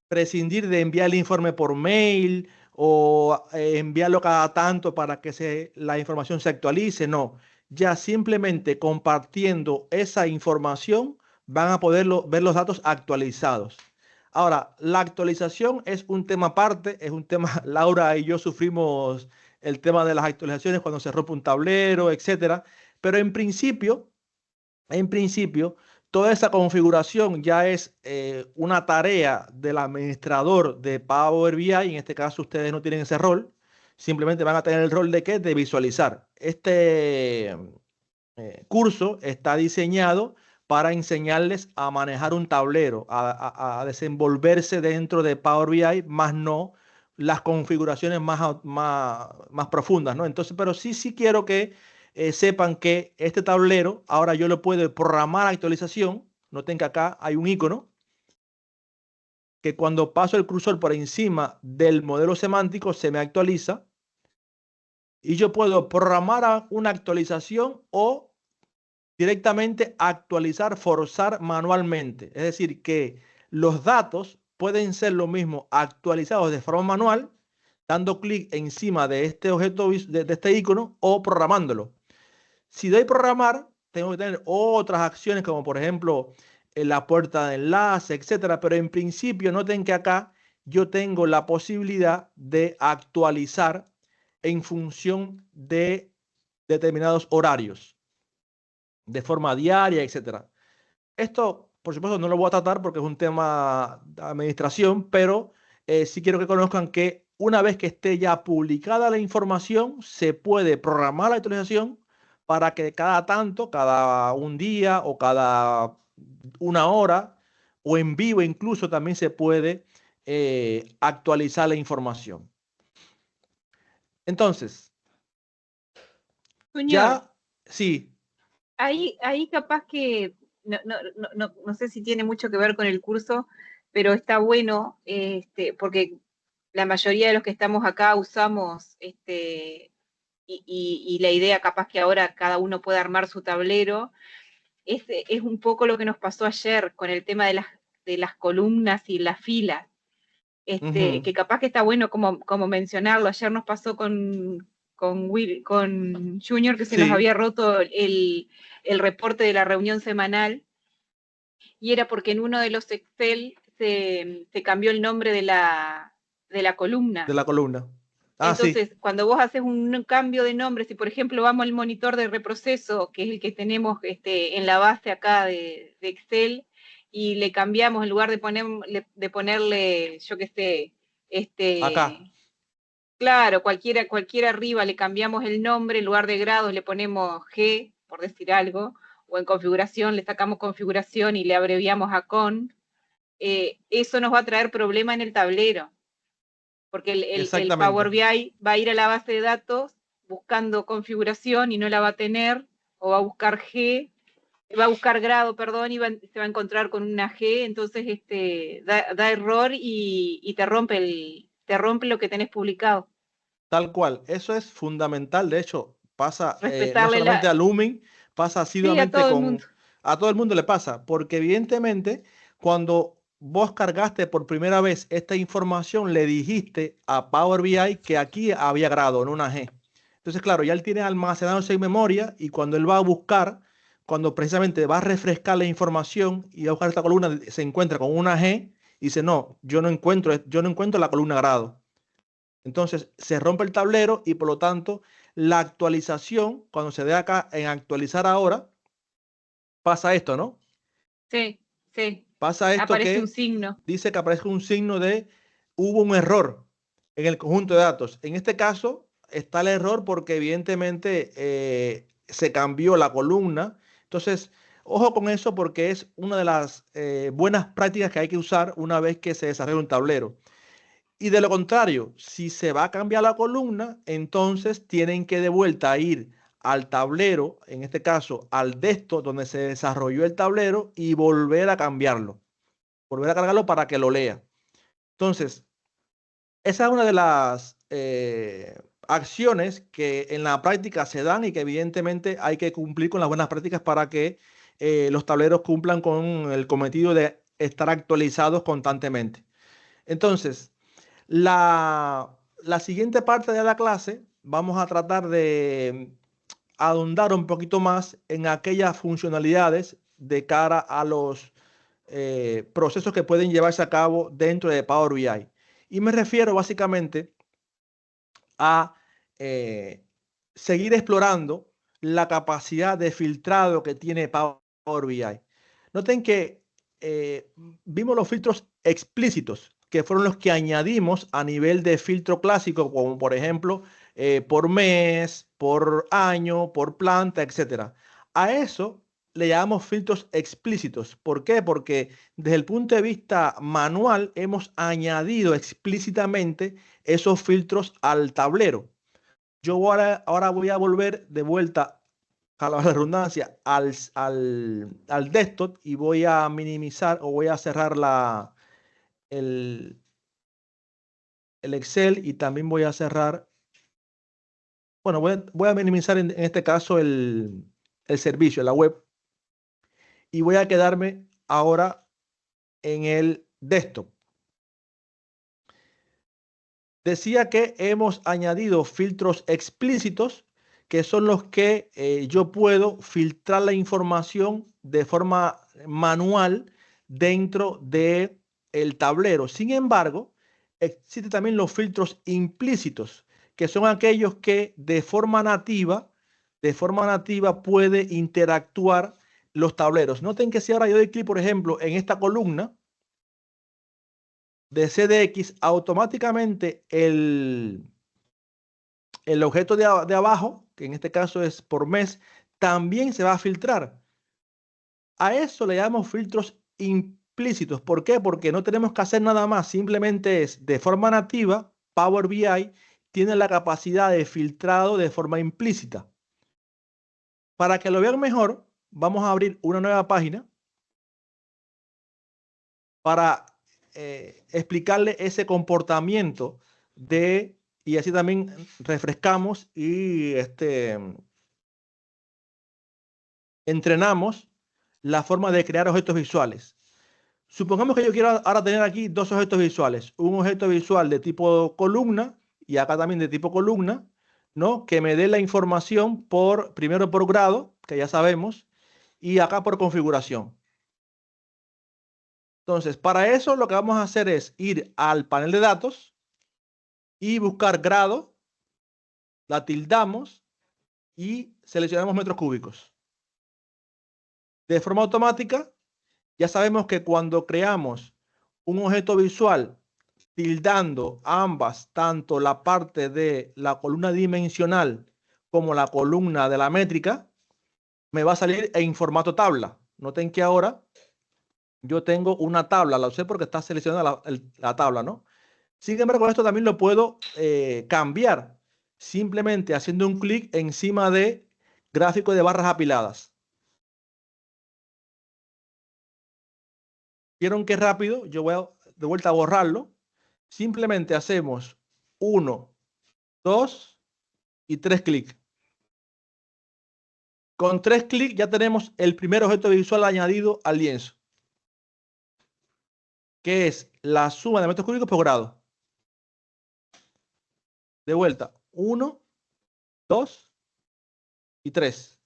prescindir de enviar el informe por mail o enviarlo cada tanto para que la información se actualice. No, ya simplemente compartiendo esa información van a poder ver los datos actualizados. Ahora, la actualización es un tema aparte, es un tema, Laura y yo sufrimos el tema de las actualizaciones cuando se rompe un tablero, etcétera. Pero en principio, toda esa configuración ya es una tarea del administrador de Power BI. En este caso, ustedes no tienen ese rol. Simplemente van a tener el rol de ¿qué? De visualizar. Este curso está diseñado para enseñarles a manejar un tablero, a desenvolverse dentro de Power BI, más no las configuraciones más profundas, ¿no? Entonces, pero sí quiero que sepan que este tablero, ahora yo lo puedo programar actualización. Noten que acá hay un icono que cuando paso el cursor por encima del modelo semántico se me actualiza y yo puedo programar una actualización o directamente actualizar, forzar manualmente. Es decir, que los datos pueden ser lo mismo actualizados de forma manual, dando clic encima de este objeto, de este icono, o programándolo. Si doy programar, tengo que tener otras acciones como por ejemplo en la puerta de enlace, etcétera. Pero en principio noten que acá yo tengo la posibilidad de actualizar en función de determinados horarios, de forma diaria, etcétera. Esto, por supuesto, no lo voy a tratar porque es un tema de administración, pero sí quiero que conozcan que una vez que esté ya publicada la información, se puede programar la actualización para que cada tanto, cada un día o cada una hora o en vivo incluso también se puede actualizar la información. Entonces, Junior, ya, sí. Ahí capaz que, no sé si tiene mucho que ver con el curso, pero está bueno, porque la mayoría de los que estamos acá usamos, y la idea capaz que ahora cada uno puede armar su tablero, es un poco lo que nos pasó ayer con el tema de las columnas y las filas. Que capaz que está bueno como mencionarlo. Ayer nos pasó con Junior que se nos había roto el reporte de la reunión semanal, y era porque en uno de los Excel se cambió el nombre de la columna. De la columna. Entonces, cuando vos haces un cambio de nombre, si por ejemplo vamos al monitor de reproceso, que es el que tenemos en la base acá de Excel, y le cambiamos, en lugar de ponerle, yo qué sé, acá. Claro, cualquiera arriba le cambiamos el nombre, en lugar de grados le ponemos G, por decir algo, o en configuración le sacamos configuración y le abreviamos a con, eso nos va a traer problema en el tablero, porque el Power BI va a ir a la base de datos buscando configuración y no la va a tener, o va a buscar grado, perdón, y se va a encontrar con una G, entonces da error y te rompe lo que tenés publicado. Tal cual, eso es fundamental. De hecho, pasa no solamente a Lumen, pasa asiduamente a todo el mundo le pasa, porque evidentemente cuando vos cargaste por primera vez esta información, le dijiste a Power BI que aquí había grado en una G. Entonces, claro, ya él tiene almacenado eso en memoria y cuando él va a buscar, cuando precisamente va a refrescar la información y va a buscar esta columna, se encuentra con una G y dice, no, yo no encuentro la columna grado. Entonces se rompe el tablero y por lo tanto la actualización, cuando se dé acá en actualizar ahora, pasa esto, ¿no? Sí, sí. Pasa esto, aparece un signo. Dice que aparece un signo de hubo un error en el conjunto de datos. En este caso está el error porque evidentemente se cambió la columna. Entonces, ojo con eso porque es una de las buenas prácticas que hay que usar una vez que se desarrolla un tablero. Y de lo contrario, si se va a cambiar la columna, entonces tienen que de vuelta ir al tablero, en este caso al desktop donde se desarrolló el tablero y volver a cambiarlo, volver a cargarlo para que lo lea. Entonces, esa es una de las acciones que en la práctica se dan y que evidentemente hay que cumplir con las buenas prácticas para que los tableros cumplan con el cometido de estar actualizados constantemente. Entonces, la siguiente parte de la clase vamos a tratar de ahondar un poquito más en aquellas funcionalidades de cara a los procesos que pueden llevarse a cabo dentro de Power BI. Y me refiero básicamente a seguir explorando la capacidad de filtrado que tiene Power BI. Noten que vimos los filtros explícitos, que fueron los que añadimos a nivel de filtro clásico, como por ejemplo por mes, por año, por planta, etc. A eso le llamamos filtros explícitos. ¿Por qué? Porque desde el punto de vista manual hemos añadido explícitamente esos filtros al tablero. Yo ahora voy a volver de vuelta a la redundancia al desktop y voy a minimizar o voy a cerrar el Excel y también voy a cerrar, bueno, voy a minimizar en este caso el servicio, la web, y voy a quedarme ahora en el desktop. Decía que hemos añadido filtros explícitos, que son los que yo puedo filtrar la información de forma manual dentro del tablero. Sin embargo, existen también los filtros implícitos, que son aquellos que de forma nativa puede interactuar los tableros. Noten que si ahora yo doy clic, por ejemplo, en esta columna de CDX, automáticamente el objeto de abajo, que en este caso es por mes, también se va a filtrar. A eso le llamamos filtros implícitos. ¿Por qué? Porque no tenemos que hacer nada más, simplemente es de forma nativa, Power BI tiene la capacidad de filtrado de forma implícita. Para que lo vean mejor, vamos a abrir una nueva página para explicarle ese comportamiento y así también refrescamos y entrenamos la forma de crear objetos visuales. Supongamos que yo quiero ahora tener aquí dos objetos visuales, un objeto visual de tipo columna y acá también de tipo columna, ¿no? Que me dé la información primero por grado, que ya sabemos, y acá por configuración. Entonces, para eso lo que vamos a hacer es ir al panel de datos y buscar grado, la tildamos y seleccionamos metros cúbicos. De forma automática, ya sabemos que cuando creamos un objeto visual tildando ambas, tanto la parte de la columna dimensional como la columna de la métrica, me va a salir en formato tabla. Noten que ahora yo tengo una tabla, la usé porque está seleccionada la tabla, ¿no? Sin embargo, esto también lo puedo cambiar simplemente haciendo un clic encima de gráfico de barras apiladas. ¿Vieron qué rápido? Yo voy de vuelta a borrarlo. Simplemente hacemos 1, 2 y 3 clics. Con 3 clics ya tenemos el primer objeto visual añadido al lienzo, que es la suma de metros cúbicos por grado. De vuelta, 1, 2 y 3.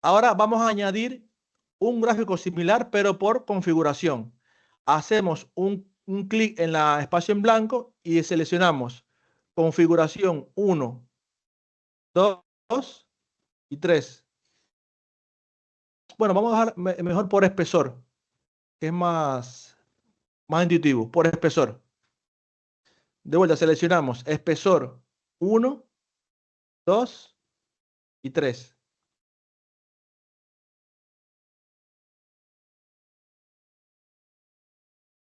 Ahora vamos a añadir un gráfico similar, pero por configuración. Hacemos un clic en la espacio en blanco y seleccionamos configuración 1, 2 y 3. Bueno, vamos a dejar mejor por espesor, que es más intuitivo, por espesor. De vuelta, seleccionamos espesor 1, 2 y 3.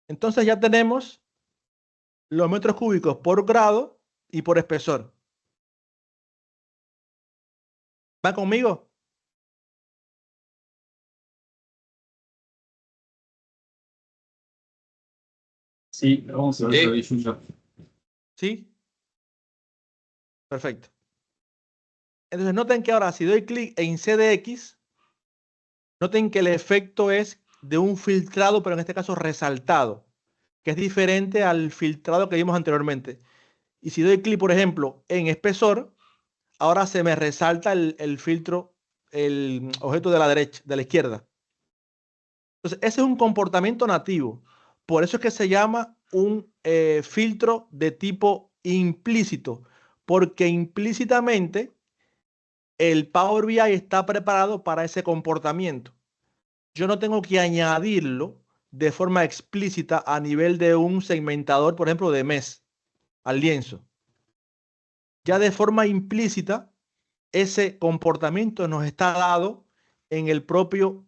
Entonces ya tenemos los metros cúbicos por grado y por espesor. ¿Va conmigo? Sí, vamos a ver si lo ¿Sí? Perfecto. Entonces noten que ahora si doy clic en CDX, noten que el efecto es de un filtrado, pero en este caso resaltado, que es diferente al filtrado que vimos anteriormente. Y si doy clic, por ejemplo, en espesor, ahora se me resalta el filtro, el objeto de la derecha, de la izquierda. Entonces, ese es un comportamiento nativo. Por eso es que se llama un filtro de tipo implícito, porque implícitamente el Power BI está preparado para ese comportamiento. Yo no tengo que añadirlo de forma explícita a nivel de un segmentador, por ejemplo, de mes al lienzo. Ya de forma implícita, ese comportamiento nos está dado en el propio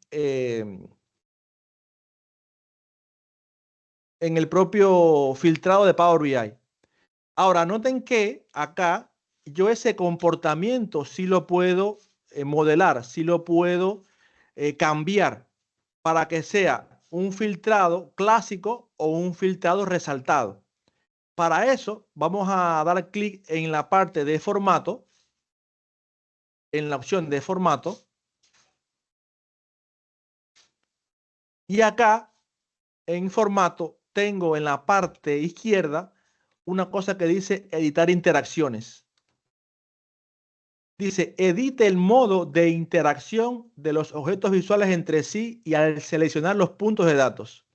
filtrado de Power BI. Ahora, noten que acá yo ese comportamiento sí lo puedo modelar, sí lo puedo cambiar para que sea un filtrado clásico o un filtrado resaltado. Para eso vamos a dar clic en la parte de formato, en la opción de formato. Y acá en formato tengo en la parte izquierda una cosa que dice editar interacciones. Dice, edite el modo de interacción de los objetos visuales entre sí y al seleccionar los puntos de datos.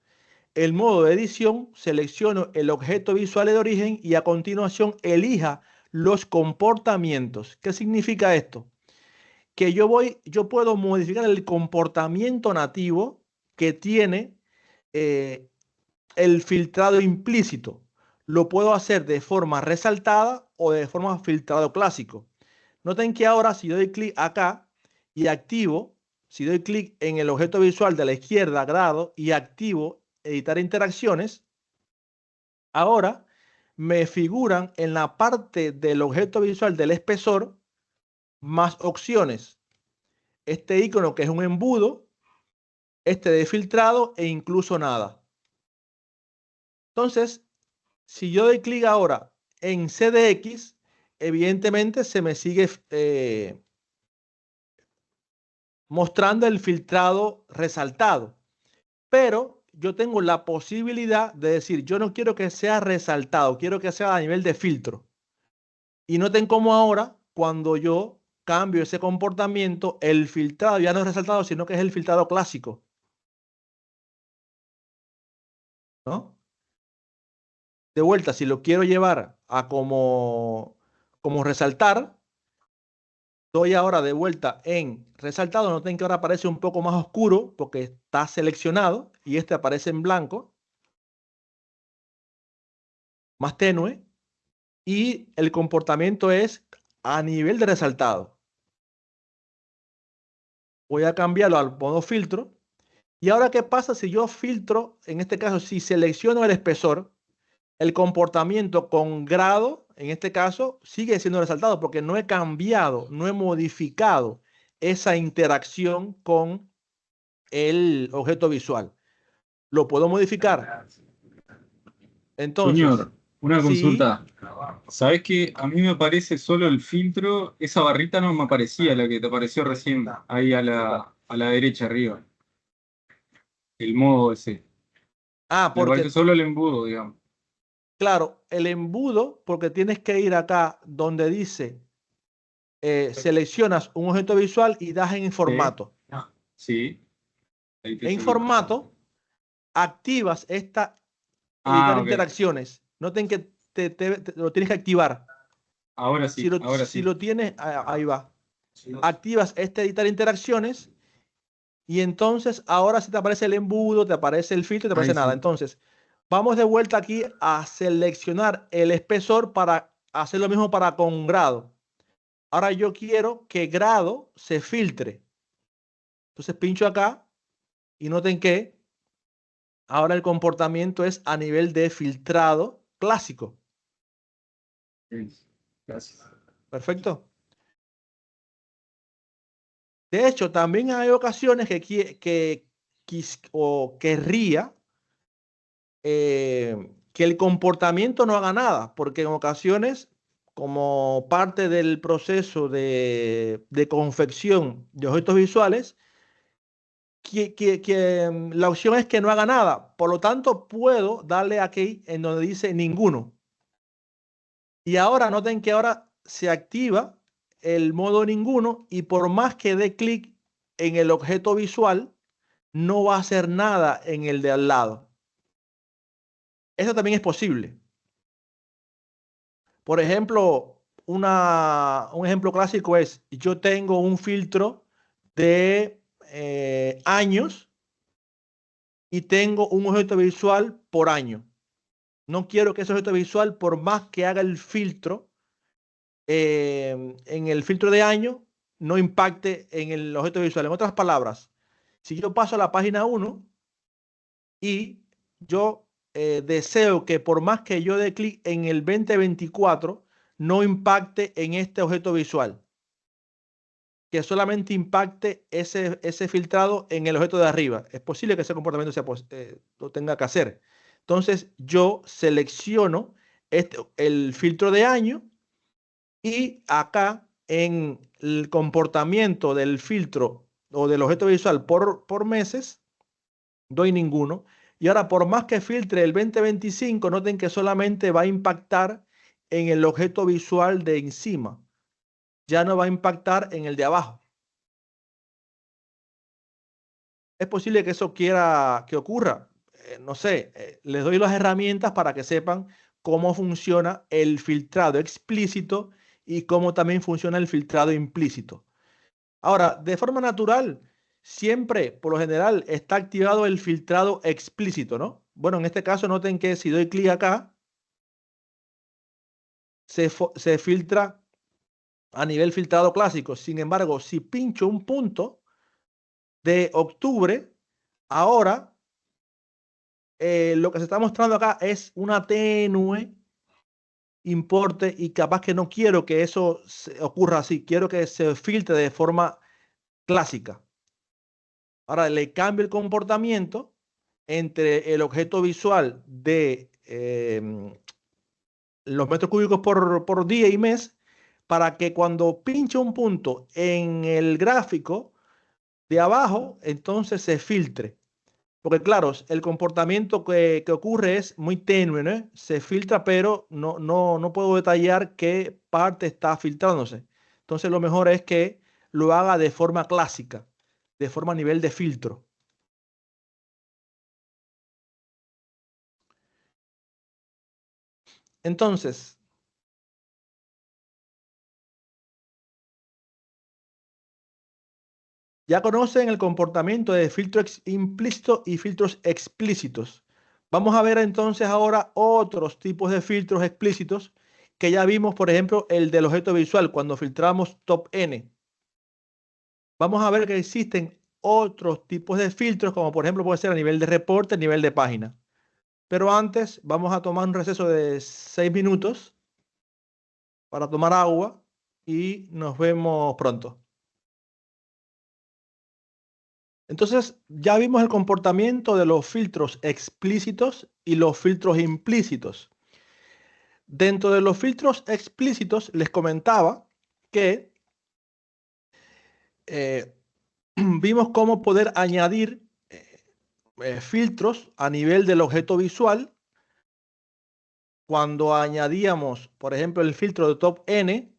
El modo de edición, selecciono el objeto visual de origen y a continuación elija los comportamientos. ¿Qué significa esto? Que yo puedo modificar el comportamiento nativo que tiene el filtrado implícito. Lo puedo hacer de forma resaltada o de forma filtrado clásico. Noten que ahora si doy clic acá y activo, si doy clic en el objeto visual de la izquierda, grado, y activo editar interacciones, ahora me figuran en la parte del objeto visual del espesor más opciones. Este icono que es un embudo, este de filtrado e incluso nada. Entonces, si yo doy clic ahora en CDX, evidentemente se me sigue mostrando el filtrado resaltado. Pero yo tengo la posibilidad de decir, yo no quiero que sea resaltado, quiero que sea a nivel de filtro. Y noten cómo ahora, cuando yo cambio ese comportamiento, el filtrado ya no es resaltado, sino que es el filtrado clásico. ¿No? De vuelta, si lo quiero llevar a como resaltar, doy ahora de vuelta en resaltado. Noten que ahora aparece un poco más oscuro porque está seleccionado y este aparece en blanco, más tenue. Y el comportamiento es a nivel de resaltado. Voy a cambiarlo al modo filtro. Y ahora, ¿qué pasa si yo filtro? En este caso, si selecciono el espesor, el comportamiento con grado, en este caso, sigue siendo resaltado porque no he cambiado, no he modificado esa interacción con el objeto visual. Lo puedo modificar. Entonces, Junior, una sí. consulta. ¿Sabes que a mí me aparece solo el filtro? Esa barrita no me aparecía, la que te apareció recién, ahí a la derecha arriba. El modo ese. Me aparece Porque, solo el embudo, digamos. claro, el embudo, porque tienes que ir acá donde dice, seleccionas un objeto visual y das en formato. Sí. Ahí te En seguí. formato, activas esta editar Ah, ok. interacciones. Noten que lo tienes que activar. Ahora sí, ahora Si sí. lo tienes, ahí va. Activas este editar interacciones y entonces ahora sí te aparece el embudo, te aparece el filtro, te aparece Ahí nada. sí. Entonces, vamos de vuelta aquí a seleccionar el espesor para hacer lo mismo para con grado. Ahora yo quiero que grado se filtre. Entonces pincho acá y noten que ahora el comportamiento es a nivel de filtrado clásico. Gracias. Perfecto. De hecho, también hay ocasiones que querría que el comportamiento no haga nada, porque en ocasiones, como parte del proceso de confección de objetos visuales, la opción es que no haga nada. Por lo tanto, puedo darle aquí en donde dice ninguno. Y ahora noten que ahora se activa el modo ninguno y por más que dé clic en el objeto visual, no va a hacer nada en el de al lado. Eso también es posible. Por ejemplo, un ejemplo clásico es, yo tengo un filtro de años y tengo un objeto visual por año. No quiero que ese objeto visual, por más que haga el filtro, en el filtro de año, no impacte en el objeto visual. En otras palabras, si yo paso a la página 1 y yo deseo que por más que yo dé clic en el 2024, no impacte en este objeto visual, que solamente impacte ese filtrado en el objeto de arriba. Es posible que ese comportamiento lo tenga que hacer. Entonces yo selecciono el filtro de año y acá en el comportamiento del filtro o del objeto visual por meses, doy ninguno. Y ahora, por más que filtre el 2025, noten que solamente va a impactar en el objeto visual de encima. Ya no va a impactar en el de abajo. Es posible que eso quiera que ocurra. No sé, les doy las herramientas para que sepan cómo funciona el filtrado explícito y cómo también funciona el filtrado implícito. Ahora, de forma natural, siempre, por lo general, está activado el filtrado explícito, ¿no? Bueno, en este caso, noten que si doy clic acá, se filtra a nivel filtrado clásico. Sin embargo, si pincho un punto de octubre, ahora lo que se está mostrando acá es una tenue importe y capaz que no quiero que eso ocurra así. Quiero que se filtre de forma clásica. Ahora le cambio el comportamiento entre el objeto visual de los metros cúbicos por día y mes para que cuando pinche un punto en el gráfico de abajo, entonces se filtre. Porque claro, el comportamiento que ocurre es muy tenue, ¿no? Se filtra, pero no puedo detallar qué parte está filtrándose. Entonces lo mejor es que lo haga de forma clásica, de forma a nivel de filtro. Entonces, ya conocen el comportamiento de filtro implícito y filtros explícitos. Vamos a ver entonces ahora otros tipos de filtros explícitos que ya vimos, por ejemplo, el del objeto visual, cuando filtramos top N. Vamos a ver que existen otros tipos de filtros, como por ejemplo puede ser a nivel de reporte, a nivel de página. Pero antes vamos a tomar un receso de 6 minutos para tomar agua y nos vemos pronto. Entonces, ya vimos el comportamiento de los filtros explícitos y los filtros implícitos. Dentro de los filtros explícitos les comentaba que vimos cómo poder añadir filtros a nivel del objeto visual cuando añadíamos, por ejemplo, el filtro de top N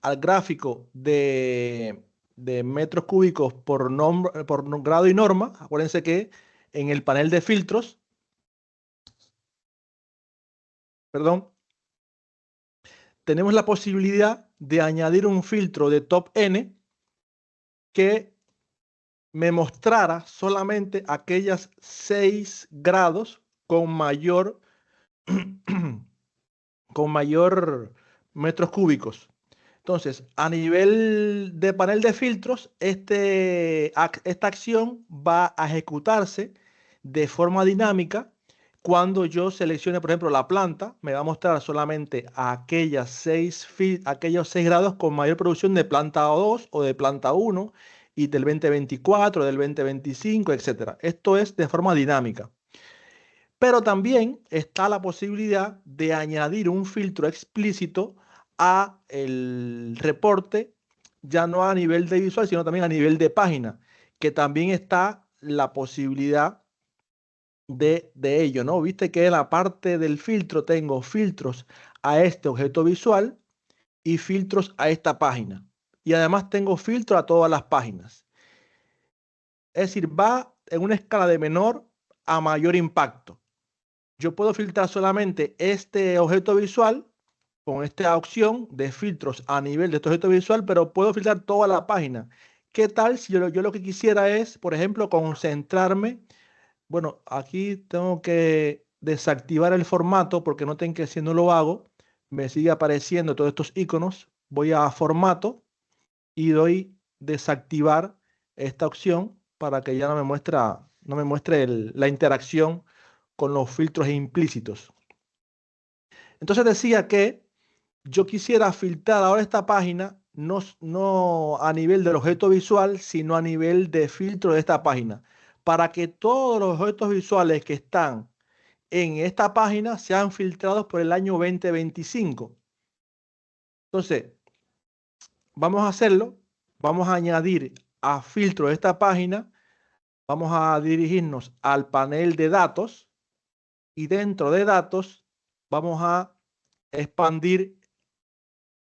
al gráfico de metros cúbicos por grado y norma. Acuérdense que en el panel de filtros, perdón, tenemos la posibilidad de añadir un filtro de top N que me mostrara solamente aquellas 6 grados con mayor metros cúbicos. Entonces, a nivel de panel de filtros, esta acción va a ejecutarse de forma dinámica. Cuando yo seleccione, por ejemplo, la planta, me va a mostrar solamente aquellos 6 grados con mayor producción de planta 2 o de planta 1 y del 2024, del 2025, etc. Esto es de forma dinámica. Pero también está la posibilidad de añadir un filtro explícito a el reporte, ya no a nivel de visual, sino también a nivel de página, que también está la posibilidad de ello, ¿no? Viste que en la parte del filtro tengo filtros a este objeto visual y filtros a esta página. Y además tengo filtro a todas las páginas. Es decir, va en una escala de menor a mayor impacto. Yo puedo filtrar solamente este objeto visual con esta opción de filtros a nivel de este objeto visual, pero puedo filtrar toda la página. ¿Qué tal si yo lo que quisiera es, por ejemplo, concentrarme? Bueno, aquí tengo que desactivar el formato porque noten que si no lo hago, me sigue apareciendo todos estos iconos. Voy a formato y doy desactivar esta opción para que ya no me muestre la interacción con los filtros implícitos. Entonces decía que yo quisiera filtrar ahora esta página no a nivel del objeto visual, sino a nivel de filtro de esta página, para que todos los objetos visuales que están en esta página sean filtrados por el año 2025. Entonces, vamos a hacerlo. Vamos a añadir a filtro de esta página. Vamos a dirigirnos al panel de datos y dentro de datos vamos a expandir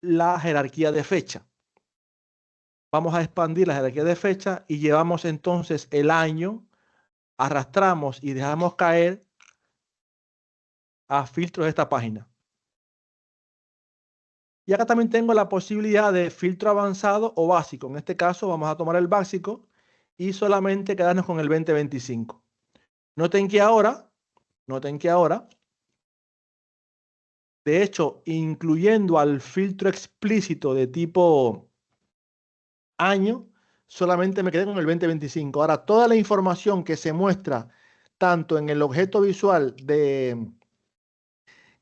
la jerarquía de fecha. Vamos a expandir la jerarquía de fecha y llevamos entonces el año, arrastramos y dejamos caer a filtros de esta página. Y acá también tengo la posibilidad de filtro avanzado o básico. En este caso vamos a tomar el básico y solamente quedarnos con el 2025. Noten que ahora, de hecho, incluyendo al filtro explícito de tipo año, solamente me quedé con el 2025. Ahora, toda la información que se muestra tanto en el objeto visual de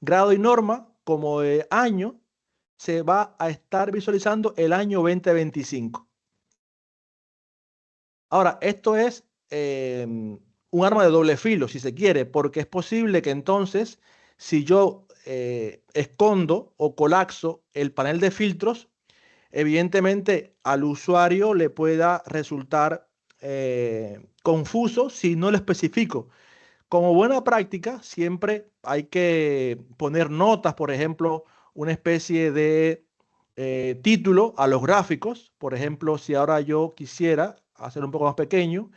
grado y norma como de año, se va a estar visualizando el año 2025. Ahora, esto es un arma de doble filo, si se quiere, porque es posible que entonces, si yo escondo o colapso el panel de filtros, evidentemente al usuario le pueda resultar confuso si no lo especifico. Como buena práctica, siempre hay que poner notas, por ejemplo, una especie de título a los gráficos. Por ejemplo, si ahora yo quisiera hacer un poco más pequeño,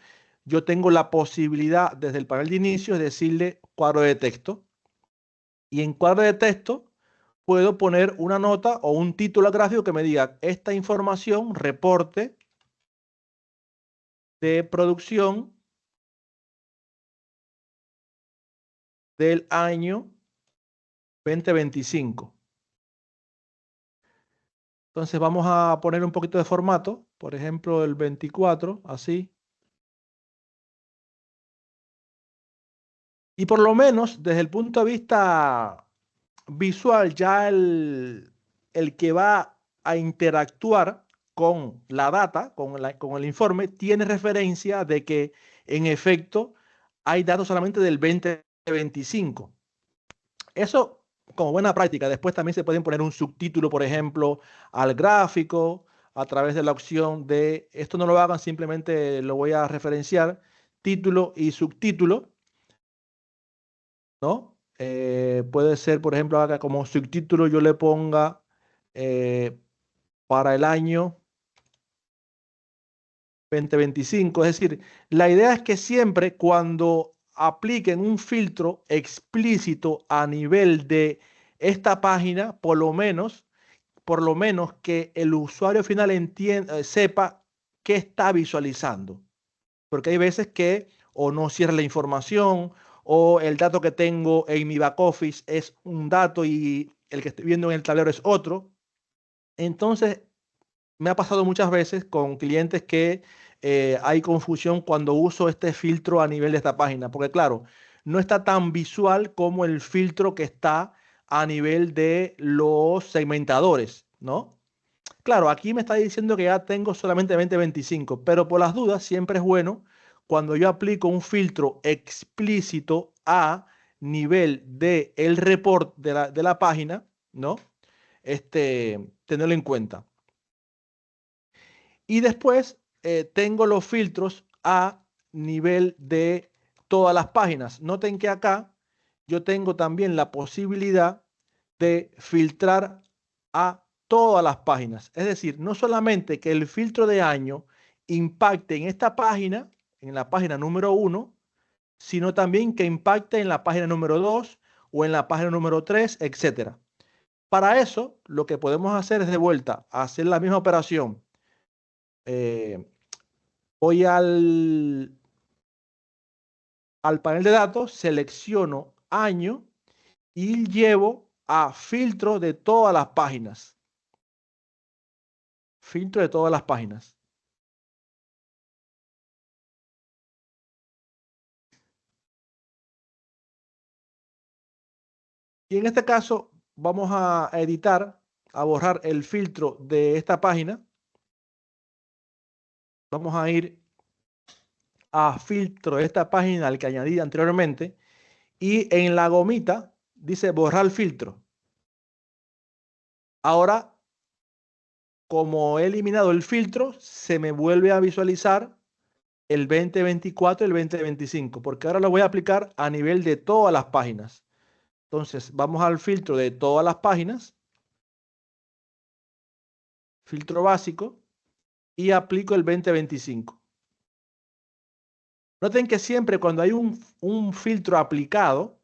yo tengo la posibilidad desde el panel de inicio de decirle cuadro de texto. Y en cuadro de texto puedo poner una nota o un título al gráfico que me diga esta información, reporte de producción del año 2025. Entonces vamos a poner un poquito de formato, por ejemplo el 24, así. Y por lo menos desde el punto de vista visual, ya el que va a interactuar con la data, con el informe, tiene referencia de que en efecto hay datos solamente del 2025. Eso como buena práctica. Después también se pueden poner un subtítulo, por ejemplo, al gráfico a través de la opción de, esto no lo hagan, simplemente lo voy a referenciar, título y subtítulo, ¿no? Puede ser, por ejemplo, acá como subtítulo yo le ponga para el año 2025. Es decir, la idea es que siempre cuando apliquen un filtro explícito a nivel de esta página, por lo menos que el usuario final entienda, sepa qué está visualizando. Porque hay veces que o no cierra la información o el dato que tengo en mi back office es un dato y el que estoy viendo en el tablero es otro. Entonces, me ha pasado muchas veces con clientes que hay confusión cuando uso este filtro a nivel de esta página, porque claro, no está tan visual como el filtro que está a nivel de los segmentadores, ¿no? Claro, aquí me está diciendo que ya tengo solamente 2025, pero por las dudas siempre es bueno cuando yo aplico un filtro explícito a nivel de el report de la página, ¿no? Tenerlo en cuenta. Y después tengo los filtros a nivel de todas las páginas. Noten que acá yo tengo también la posibilidad de filtrar a todas las páginas. Es decir, no solamente que el filtro de año impacte en esta página, en la página número 1, sino también que impacte en la página número 2 o en la página número 3, etc. Para eso, lo que podemos hacer es de vuelta hacer la misma operación. Voy al panel de datos, selecciono año y llevo a filtro de todas las páginas. Filtro de todas las páginas. Y en este caso vamos a editar, a borrar el filtro de esta página. Vamos a ir a filtro de esta página al que añadí anteriormente y en la gomita dice borrar filtro. Ahora, como he eliminado el filtro, se me vuelve a visualizar el 2024 y el 2025, porque ahora lo voy a aplicar a nivel de todas las páginas. Entonces, vamos al filtro de todas las páginas, filtro básico, y aplico el 2025. Noten que siempre cuando hay un filtro aplicado,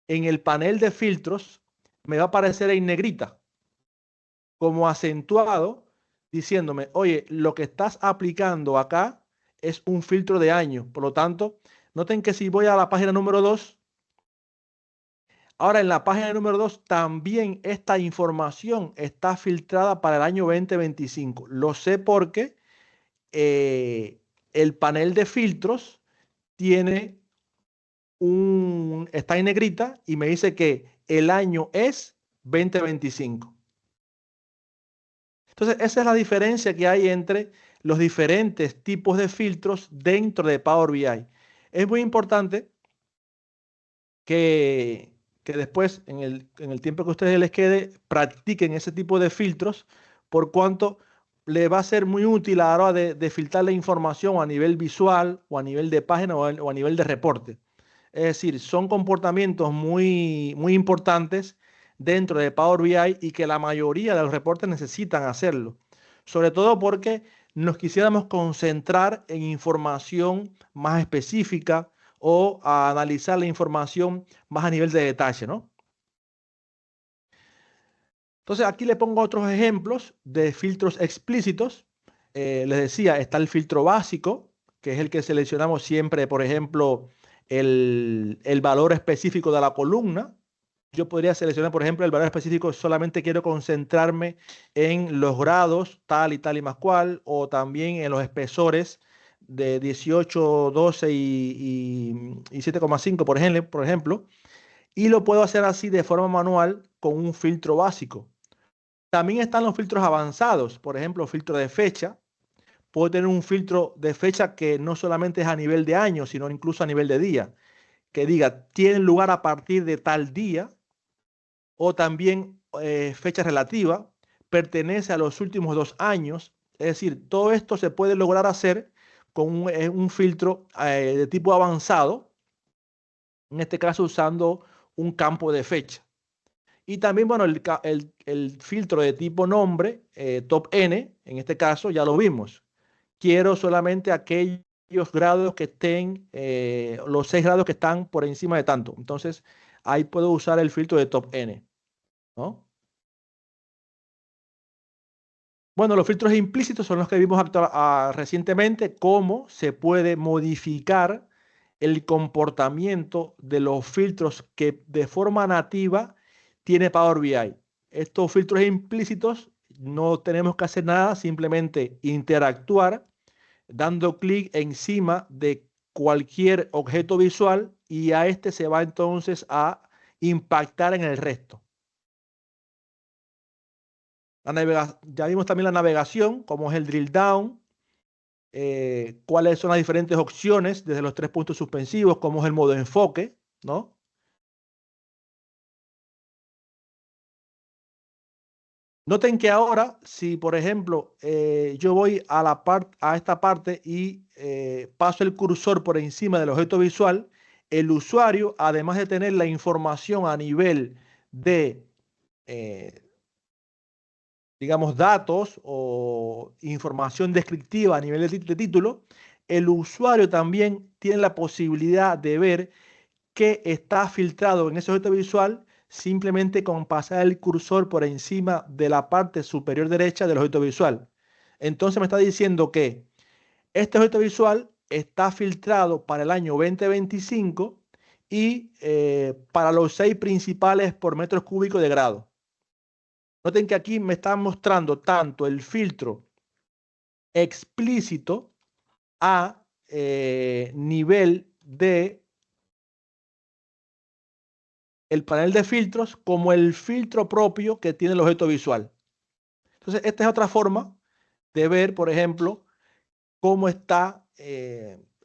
en el panel de filtros me va a aparecer en negrita, como acentuado, diciéndome, oye, lo que estás aplicando acá es un filtro de año. Por lo tanto, noten que si voy a la página número 2, ahora en la página número 2 también esta información está filtrada para el año 2025. Lo sé porque el panel de filtros tiene está en negrita y me dice que el año es 2025. Entonces, esa es la diferencia que hay entre los diferentes tipos de filtros dentro de Power BI. Es muy importante que después, en el tiempo que a ustedes les quede, practiquen ese tipo de filtros, por cuanto le va a ser muy útil a la hora de filtrar la información a nivel visual o a nivel de página o a nivel de reporte. Es decir, son comportamientos muy, muy importantes dentro de Power BI y que la mayoría de los reportes necesitan hacerlo. Sobre todo porque nos quisiéramos concentrar en información más específica o a analizar la información más a nivel de detalle, ¿no? Entonces aquí le pongo otros ejemplos de filtros explícitos. Les decía, está el filtro básico, que es el que seleccionamos siempre, por ejemplo, el valor específico de la columna. yo podría seleccionar, por ejemplo, el valor específico, solamente quiero concentrarme en los grados, tal y más cual, o también en los espesores de 18, 12 y 7,5, por ejemplo, y lo puedo hacer así de forma manual con un filtro básico. También están los filtros avanzados, por ejemplo, filtro de fecha. Puedo tener un filtro de fecha que no solamente es a nivel de año, sino incluso a nivel de día, que diga, tiene lugar a partir de tal día, o también fecha relativa, pertenece a los últimos 2 años. Es decir, todo esto se puede lograr hacer con un filtro de tipo avanzado, en este caso usando un campo de fecha. Y también, bueno, el filtro de tipo nombre, top N, en este caso ya lo vimos. Quiero solamente aquellos grados que estén, los 6 grados que están por encima de tanto. Entonces, ahí puedo usar el filtro de top N, ¿no? Bueno, los filtros implícitos son los que vimos recientemente, cómo se puede modificar el comportamiento de los filtros que de forma nativa tiene Power BI. Estos filtros implícitos no tenemos que hacer nada, simplemente interactuar dando clic encima de cualquier objeto visual y a este se va entonces a impactar en el resto. Ya vimos también la navegación, como es el drill down, cuáles son las diferentes opciones desde los 3 puntos suspensivos, cómo es el modo enfoque, ¿no? Noten que ahora, si por ejemplo yo voy a esta parte y paso el cursor por encima del objeto visual, el usuario, además de tener la información a nivel de, digamos, datos o información descriptiva a nivel de título, el usuario también tiene la posibilidad de ver qué está filtrado en ese objeto visual simplemente con pasar el cursor por encima de la parte superior derecha del objeto visual. Entonces me está diciendo que este objeto visual está filtrado para el año 2025 y para los 6 principales por metros cúbicos de grado. Noten que aquí me están mostrando tanto el filtro explícito a nivel de el panel de filtros como el filtro propio que tiene el objeto visual. Entonces, esta es otra forma de ver, por ejemplo, cómo está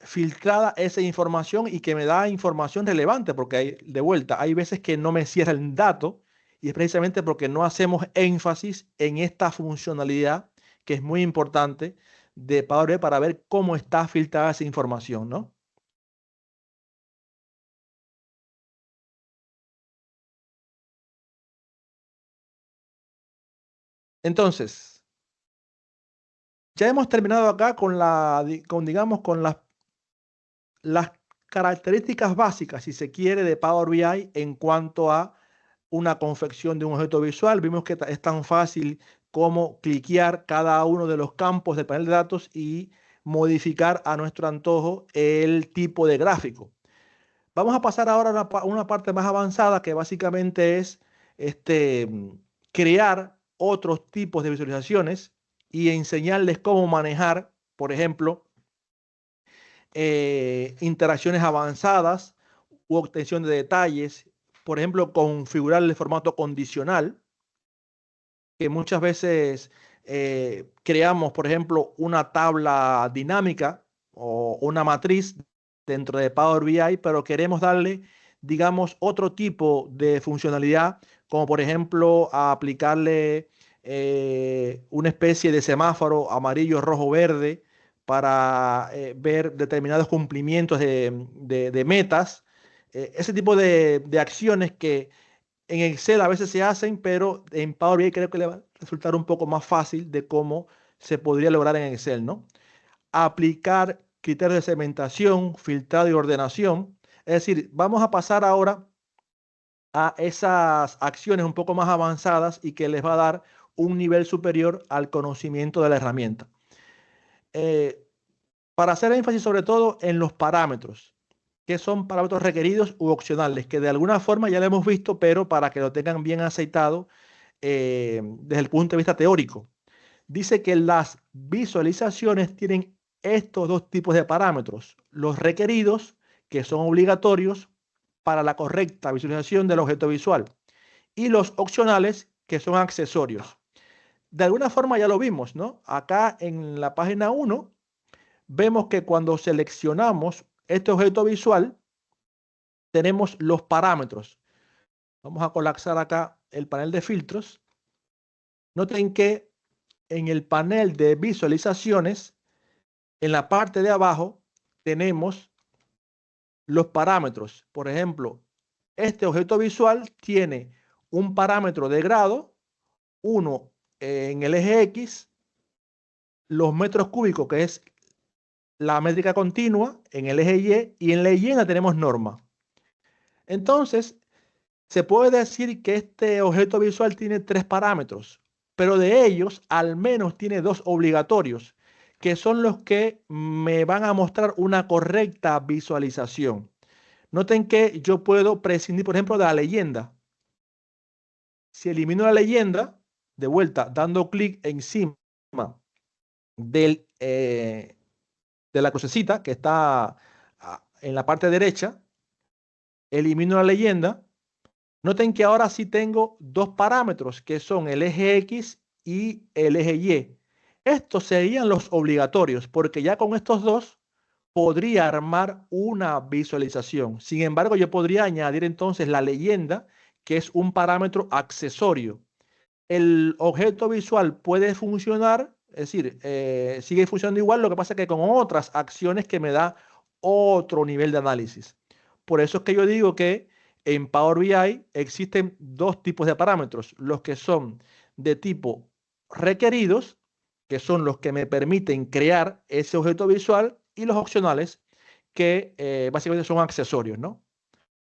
filtrada esa información y que me da información relevante, porque de vuelta, hay veces que no me cierra el dato y es precisamente porque no hacemos énfasis en esta funcionalidad que es muy importante de Power BI para ver cómo está filtrada esa información, ¿no? Entonces, ya hemos terminado acá con digamos, con las características básicas, si se quiere, de Power BI en cuanto a una confección de un objeto visual. Vimos que es tan fácil como cliquear cada uno de los campos del panel de datos y modificar a nuestro antojo el tipo de gráfico. Vamos a pasar ahora a una parte más avanzada que básicamente es crear otros tipos de visualizaciones y enseñarles cómo manejar, por ejemplo, interacciones avanzadas u obtención de detalles, por ejemplo, configurar el formato condicional, que muchas veces creamos, por ejemplo, una tabla dinámica o una matriz dentro de Power BI, pero queremos darle, digamos, otro tipo de funcionalidad, como por ejemplo aplicarle una especie de semáforo amarillo, rojo, verde para ver determinados cumplimientos de metas, ese tipo de acciones que en Excel a veces se hacen, pero en Power BI creo que le va a resultar un poco más fácil de cómo se podría lograr en Excel, ¿no? Aplicar criterios de segmentación, filtrado y ordenación. Es decir, vamos a pasar ahora a esas acciones un poco más avanzadas y que les va a dar un nivel superior al conocimiento de la herramienta. Para hacer énfasis sobre todo en los parámetros. que son parámetros requeridos u opcionales, que de alguna forma ya lo hemos visto, pero para que lo tengan bien aceitado desde el punto de vista teórico. Dice que las visualizaciones tienen estos dos tipos de parámetros: los requeridos, que son obligatorios para la correcta visualización del objeto visual, y los opcionales, que son accesorios. De alguna forma ya lo vimos, ¿no? Acá en la página 1 vemos que cuando seleccionamos este objeto visual, tenemos los parámetros. Vamos a colapsar acá el panel de filtros. Noten que en el panel de visualizaciones, en la parte de abajo, tenemos los parámetros. Por ejemplo, este objeto visual tiene un parámetro de grado, uno en el eje X, los metros cúbicos, que es la métrica continua, en el eje Y, y en la Y tenemos norma. Entonces, se puede decir que este objeto visual tiene 3 parámetros, pero de ellos al menos tiene 2 obligatorios, que son los que me van a mostrar una correcta visualización. Noten que yo puedo prescindir, por ejemplo, de la leyenda. Si elimino la leyenda, de vuelta, dando clic encima de la crucecita que está en la parte derecha, elimino la leyenda. Noten que ahora sí tengo 2 parámetros, que son el eje X y el eje Y. Estos serían los obligatorios, porque ya con estos dos podría armar una visualización. Sin embargo, yo podría añadir entonces la leyenda, que es un parámetro accesorio. El objeto visual puede funcionar, es decir, sigue funcionando igual, lo que pasa es que con otras acciones que me da otro nivel de análisis. Por eso es que yo digo que en Power BI existen 2 tipos de parámetros: los que son de tipo requeridos, que son los que me permiten crear ese objeto visual, y los opcionales, que básicamente son accesorios, ¿no?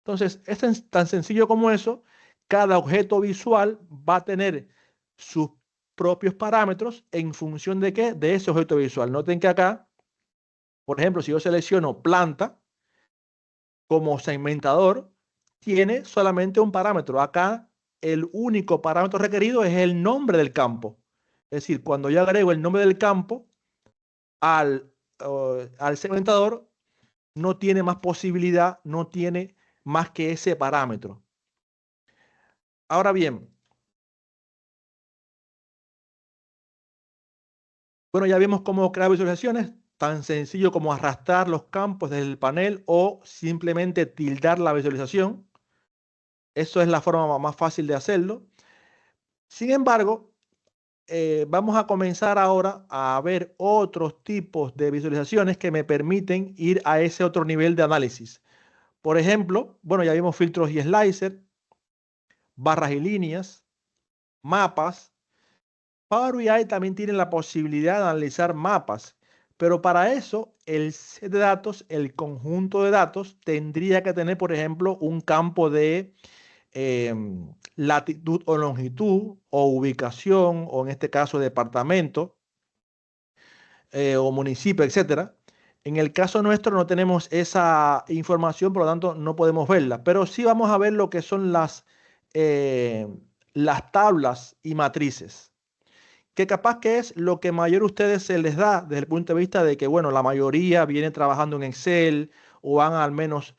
Entonces, es tan sencillo como eso. Cada objeto visual va a tener sus propios parámetros en función de ¿qué? De ese objeto visual. Noten que acá, por ejemplo, si yo selecciono planta como segmentador, tiene solamente un parámetro. Acá el único parámetro requerido es el nombre del campo. Es decir, cuando yo agrego el nombre del campo al segmentador, no tiene más posibilidad, no tiene más que ese parámetro. Ahora bien, bueno, ya vimos cómo crear visualizaciones, tan sencillo como arrastrar los campos desde el panel o simplemente tildar la visualización. Eso es la forma más fácil de hacerlo. Sin embargo, vamos a comenzar ahora a ver otros tipos de visualizaciones que me permiten ir a ese otro nivel de análisis. Por ejemplo, bueno, ya vimos filtros y slicer, barras y líneas, mapas. Power BI también tiene la posibilidad de analizar mapas, pero para eso el set de datos, el conjunto de datos, tendría que tener, por ejemplo, un campo de latitud o longitud o ubicación, o en este caso departamento o municipio, etcétera. En el caso nuestro no tenemos esa información, por lo tanto no podemos verla, pero sí vamos a ver lo que son las tablas y matrices, que capaz que es lo que mayor a ustedes se les da desde el punto de vista de que, bueno, la mayoría viene trabajando en Excel o han al menos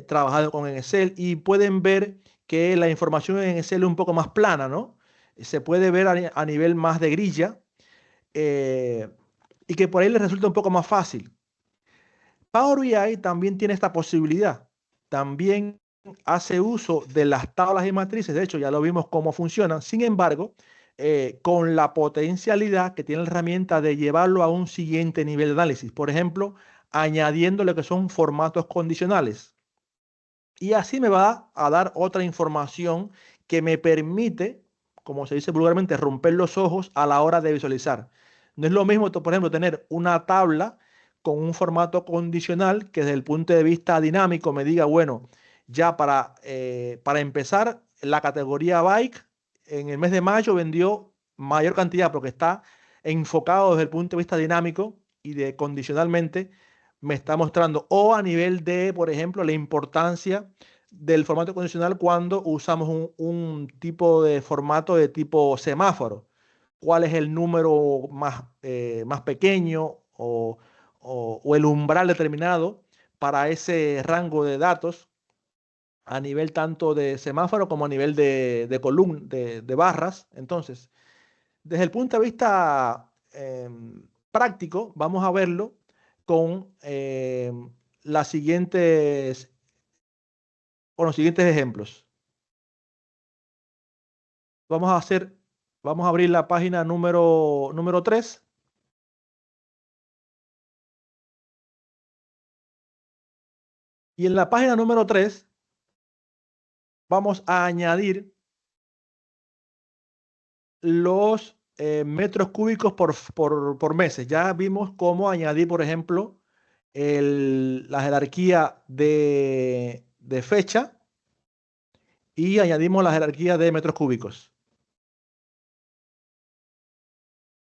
trabajado con Excel y pueden ver que la información en Excel es un poco más plana, ¿no? Se puede ver a nivel más de grilla y que por ahí les resulta un poco más fácil. Power BI también tiene esta posibilidad. También hace uso de las tablas y matrices. De hecho, ya lo vimos cómo funcionan. Sin embargo, con la potencialidad que tiene la herramienta de llevarlo a un siguiente nivel de análisis. Por ejemplo, añadiendo lo que son formatos condicionales. Y así me va a dar otra información que me permite, como se dice vulgarmente, romper los ojos a la hora de visualizar. No es lo mismo, por ejemplo, tener una tabla con un formato condicional que desde el punto de vista dinámico me diga, bueno, ya para empezar, la categoría bike en el mes de mayo vendió mayor cantidad porque está enfocado desde el punto de vista dinámico y de condicionalmente me está mostrando, o a nivel de, por ejemplo, la importancia del formato condicional cuando usamos un tipo de formato de tipo semáforo. ¿Cuál es el número más pequeño o el umbral determinado para ese rango de datos a nivel tanto de semáforo como a nivel de columna, de barras? Entonces, desde el punto de vista práctico, vamos a verlo con con los siguientes ejemplos. Vamos a abrir la página número 3. Y en la página número 3 vamos a añadir los metros cúbicos por meses. Ya vimos cómo añadir, por ejemplo, la jerarquía de fecha y añadimos la jerarquía de metros cúbicos.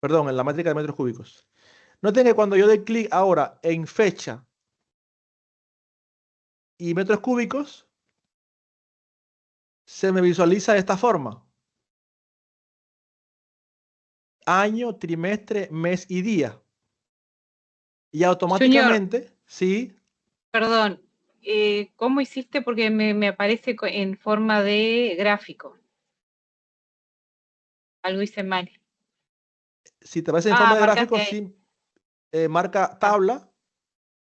Perdón, en la métrica de metros cúbicos. Noten que cuando yo doy clic ahora en fecha y metros cúbicos, se me visualiza de esta forma: año, trimestre, mes y día. Y automáticamente, sí. Perdón, ¿cómo hiciste? Porque me aparece en forma de gráfico. Algo hice mal. Si te aparece en forma de marcaste gráfico, ahí. sí, marca tabla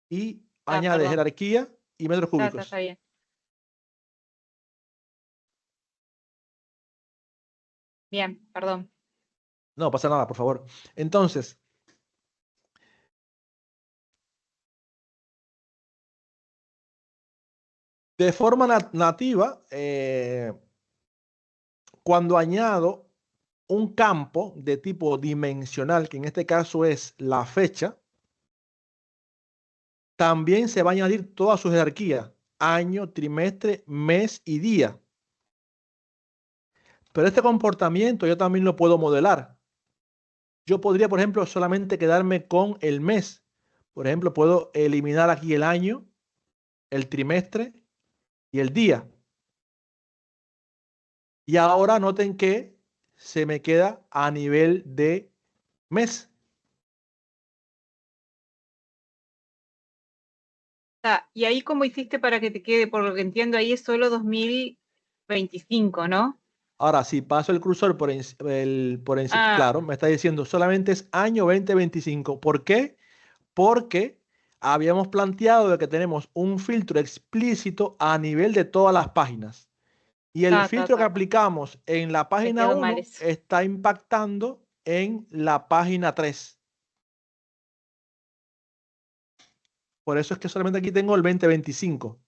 y añade Perdón. jerarquía y metros cúbicos. Está bien. Bien, perdón. No pasa nada, por favor. Entonces, de forma nativa, cuando añado un campo de tipo dimensional, que en este caso es la fecha, también se va a añadir toda su jerarquía: año, trimestre, mes y día. Pero este comportamiento yo también lo puedo modelar. Yo podría, por ejemplo, solamente quedarme con el mes. Por ejemplo, puedo eliminar aquí el año, el trimestre y el día. Y ahora noten que se me queda a nivel de mes. ¿Y ahí cómo hiciste para que te quede? Por lo que entiendo, ahí es solo 2025, ¿no? Ahora, si paso el cursor por encima, claro, me está diciendo solamente es año 2025. ¿Por qué? Porque habíamos planteado de que tenemos un filtro explícito a nivel de todas las páginas. Y el filtro que aplicamos en la página 1 está impactando en la página 3. Por eso es que solamente aquí tengo el 2025.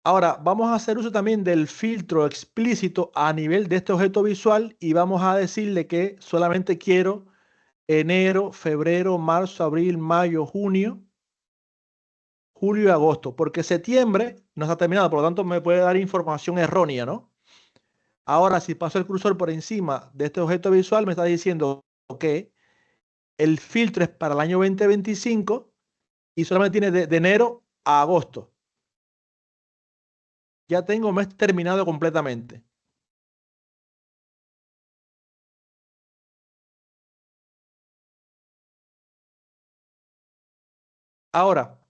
Ahora, vamos a hacer uso también del filtro explícito a nivel de este objeto visual y vamos a decirle que solamente quiero enero, febrero, marzo, abril, mayo, junio, julio y agosto, porque septiembre no está terminado, por lo tanto me puede dar información errónea, ¿no? Ahora, si paso el cursor por encima de este objeto visual, me está diciendo que el filtro es para el año 2025 y solamente tiene de enero a agosto. Ya tengo mes terminado completamente. Ahora,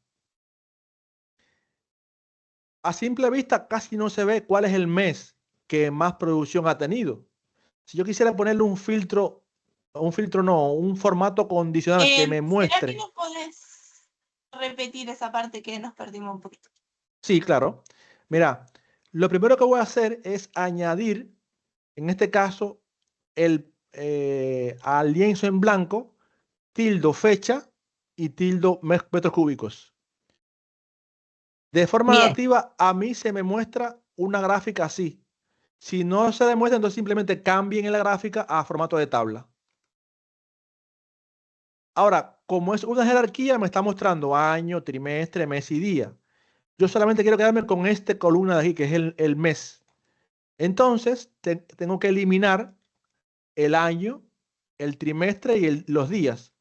a simple vista casi no se ve cuál es el mes que más producción ha tenido. Si yo quisiera ponerle un filtro no, un formato condicional que me muestre. ¿Será que no podés repetir esa parte que nos perdimos un poquito? Sí, claro. Mira, lo primero que voy a hacer es añadir, en este caso, al lienzo en blanco, tildo fecha y tildo metros cúbicos. De forma nativa, a mí se me muestra una gráfica así. Si no se demuestra, entonces simplemente cambien la gráfica a formato de tabla. Ahora, como es una jerarquía, me está mostrando año, trimestre, mes y día. Yo solamente quiero quedarme con esta columna de aquí, que es el mes. Entonces, tengo que eliminar el año, el trimestre y los días.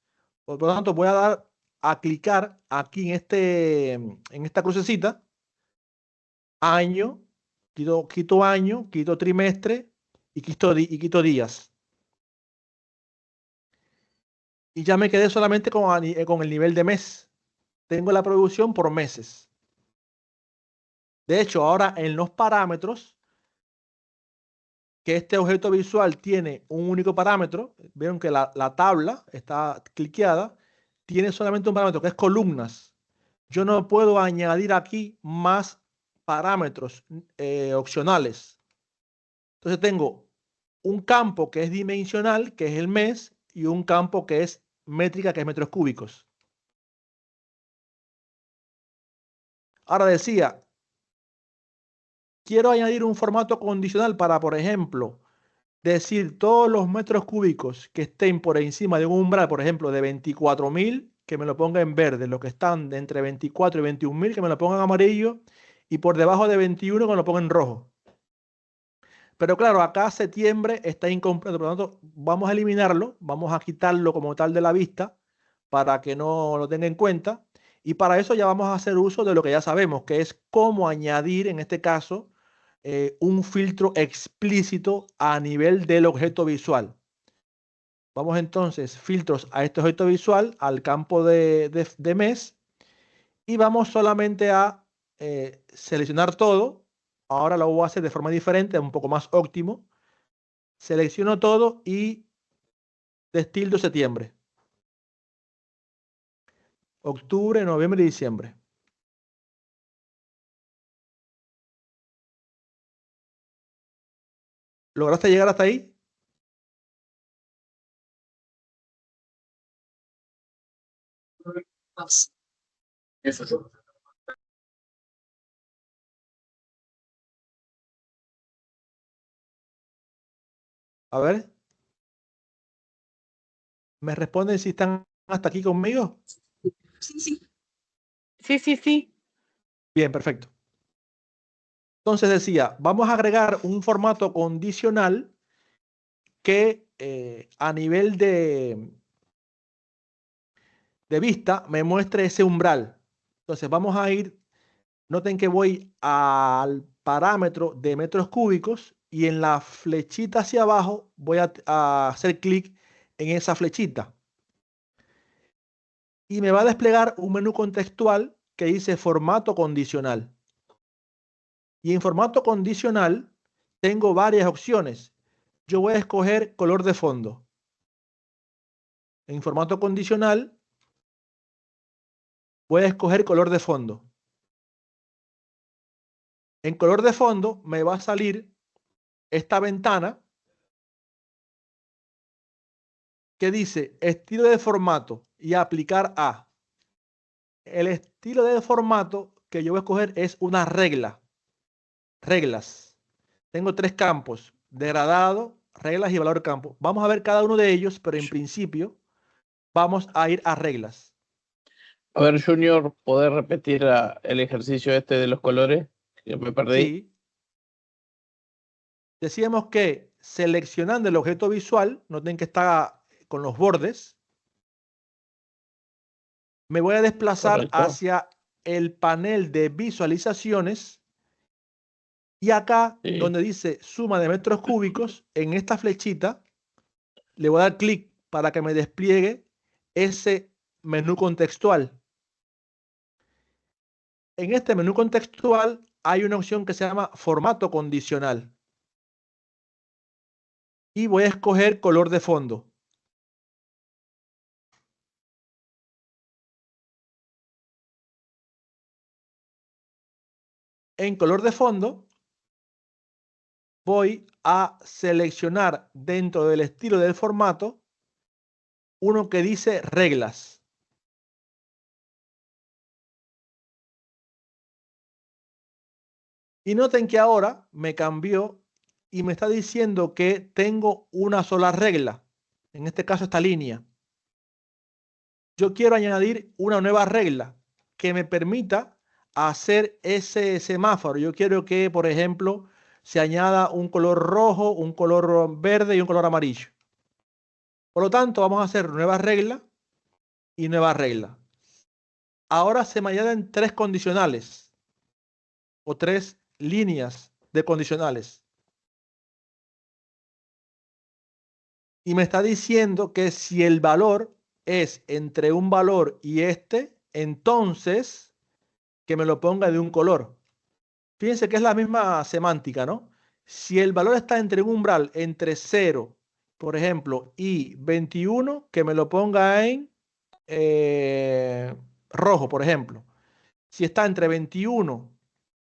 Por lo tanto, voy a dar a clicar aquí en esta crucecita, año, quito año, quito trimestre y quito días. Y ya me quedé solamente con el nivel de mes. Tengo la producción por meses. De hecho, ahora en los parámetros, que este objeto visual tiene un único parámetro, vieron que la tabla está cliqueada, tiene solamente un parámetro que es columnas. Yo no puedo añadir aquí más parámetros opcionales. Entonces tengo un campo que es dimensional, que es el mes, y un campo que es métrica, que es metros cúbicos. Ahora decía, quiero añadir un formato condicional para, por ejemplo, decir todos los metros cúbicos que estén por encima de un umbral, por ejemplo, de 24.000, que me lo ponga en verde, los que están de entre 24 y 21.000, que me lo pongan en amarillo, y por debajo de 21, que me lo pongan en rojo. Pero claro, acá septiembre está incompleto, por lo tanto, vamos a eliminarlo, vamos a quitarlo como tal de la vista para que no lo tenga en cuenta. Y para eso ya vamos a hacer uso de lo que ya sabemos, que es cómo añadir, en este caso, un filtro explícito a nivel del objeto visual. Vamos entonces, filtros a este objeto visual, al campo de mes, y vamos solamente a seleccionar todo. Ahora lo voy a hacer de forma diferente, un poco más óptimo. Selecciono todo y destildo septiembre, octubre, noviembre y diciembre. ¿Lograste llegar hasta ahí? A ver. ¿Me responden si están hasta aquí conmigo? Sí, sí. Sí, sí, sí. Bien, perfecto. Entonces decía, vamos a agregar un formato condicional que a nivel de vista me muestre ese umbral. Entonces vamos a ir, noten que voy al parámetro de metros cúbicos y en la flechita hacia abajo voy a hacer clic en esa flechita. Y me va a desplegar un menú contextual que dice formato condicional. Y en formato condicional tengo varias opciones. Yo voy a escoger color de fondo. En formato condicional voy a escoger color de fondo. En color de fondo me va a salir esta ventana que dice estilo de formato y aplicar a. El estilo de formato que yo voy a escoger es una regla. Reglas. Tengo tres campos: degradado, reglas y valor campo. Vamos a ver cada uno de ellos, pero en principio vamos a ir a reglas. A ver, Junior, ¿podés repetir el ejercicio este de los colores? Que me perdí. Sí. Decíamos que seleccionando el objeto visual, noten que está con los bordes, me voy a desplazar Correcto. hacia el panel de visualizaciones y acá Sí. donde dice suma de metros cúbicos, en esta flechita le voy a dar clic para que me despliegue ese menú contextual. En este menú contextual hay una opción que se llama formato condicional y voy a escoger color de fondo. En color de fondo voy a seleccionar dentro del estilo del formato uno que dice reglas. Y noten que ahora me cambió y me está diciendo que tengo una sola regla. En este caso, esta línea. Yo quiero añadir una nueva regla que me permita hacer ese semáforo. Yo quiero que, por ejemplo, se añada un color rojo, un color verde y un color amarillo. Por lo tanto, vamos a hacer nueva regla y nueva regla. Ahora se me añaden 3 condicionales o 3 líneas de condicionales. Y me está diciendo que si el valor es entre un valor y este, entonces que me lo ponga de un color. Fíjense que es la misma semántica, ¿no? Si el valor está entre un umbral entre 0, por ejemplo, y 21, que me lo ponga en rojo, por ejemplo. Si está entre 21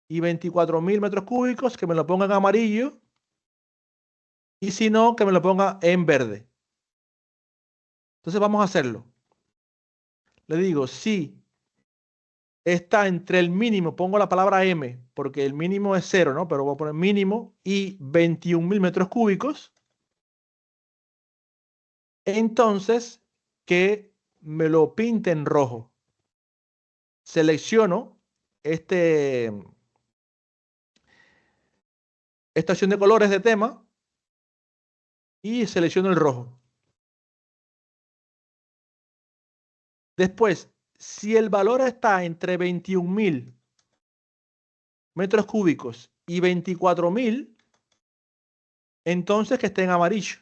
y 24.000 metros cúbicos, que me lo ponga en amarillo. Y si no, que me lo ponga en verde. Entonces vamos a hacerlo. Le digo, si está entre el mínimo, pongo la palabra M, porque el mínimo es 0, ¿no? Pero voy a poner mínimo y 21.000 metros cúbicos. Entonces, que me lo pinte en rojo. Selecciono esta opción de colores de tema y selecciono el rojo. Después, si el valor está entre 21.000 metros cúbicos y 24.000, entonces que esté en amarillo.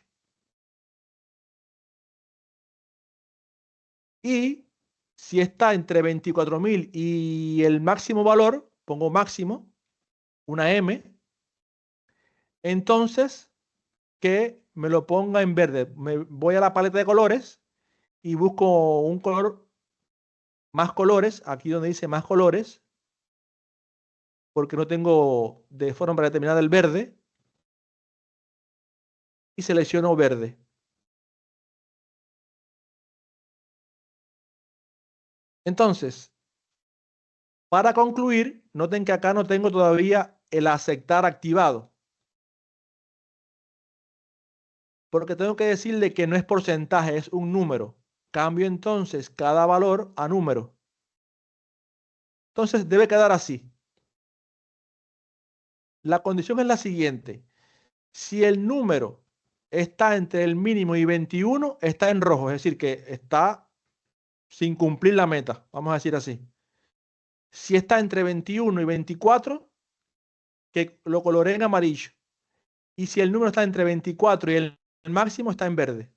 Y si está entre 24.000 y el máximo valor, pongo máximo, una M, entonces que me lo ponga en verde. Me voy a la paleta de colores y busco un color, más colores, aquí donde dice más colores, porque no tengo de forma predeterminada el verde, y selecciono verde. Entonces, para concluir, noten que acá no tengo todavía el aceptar activado, porque tengo que decirle que no es porcentaje, es un número. Cambio entonces cada valor a número. Entonces debe quedar así. La condición es la siguiente. Si el número está entre el mínimo y 21, está en rojo, es decir, que está sin cumplir la meta, vamos a decir así. Si está entre 21 y 24, que lo coloree en amarillo. Y si el número está entre 24 y el máximo, está en verde.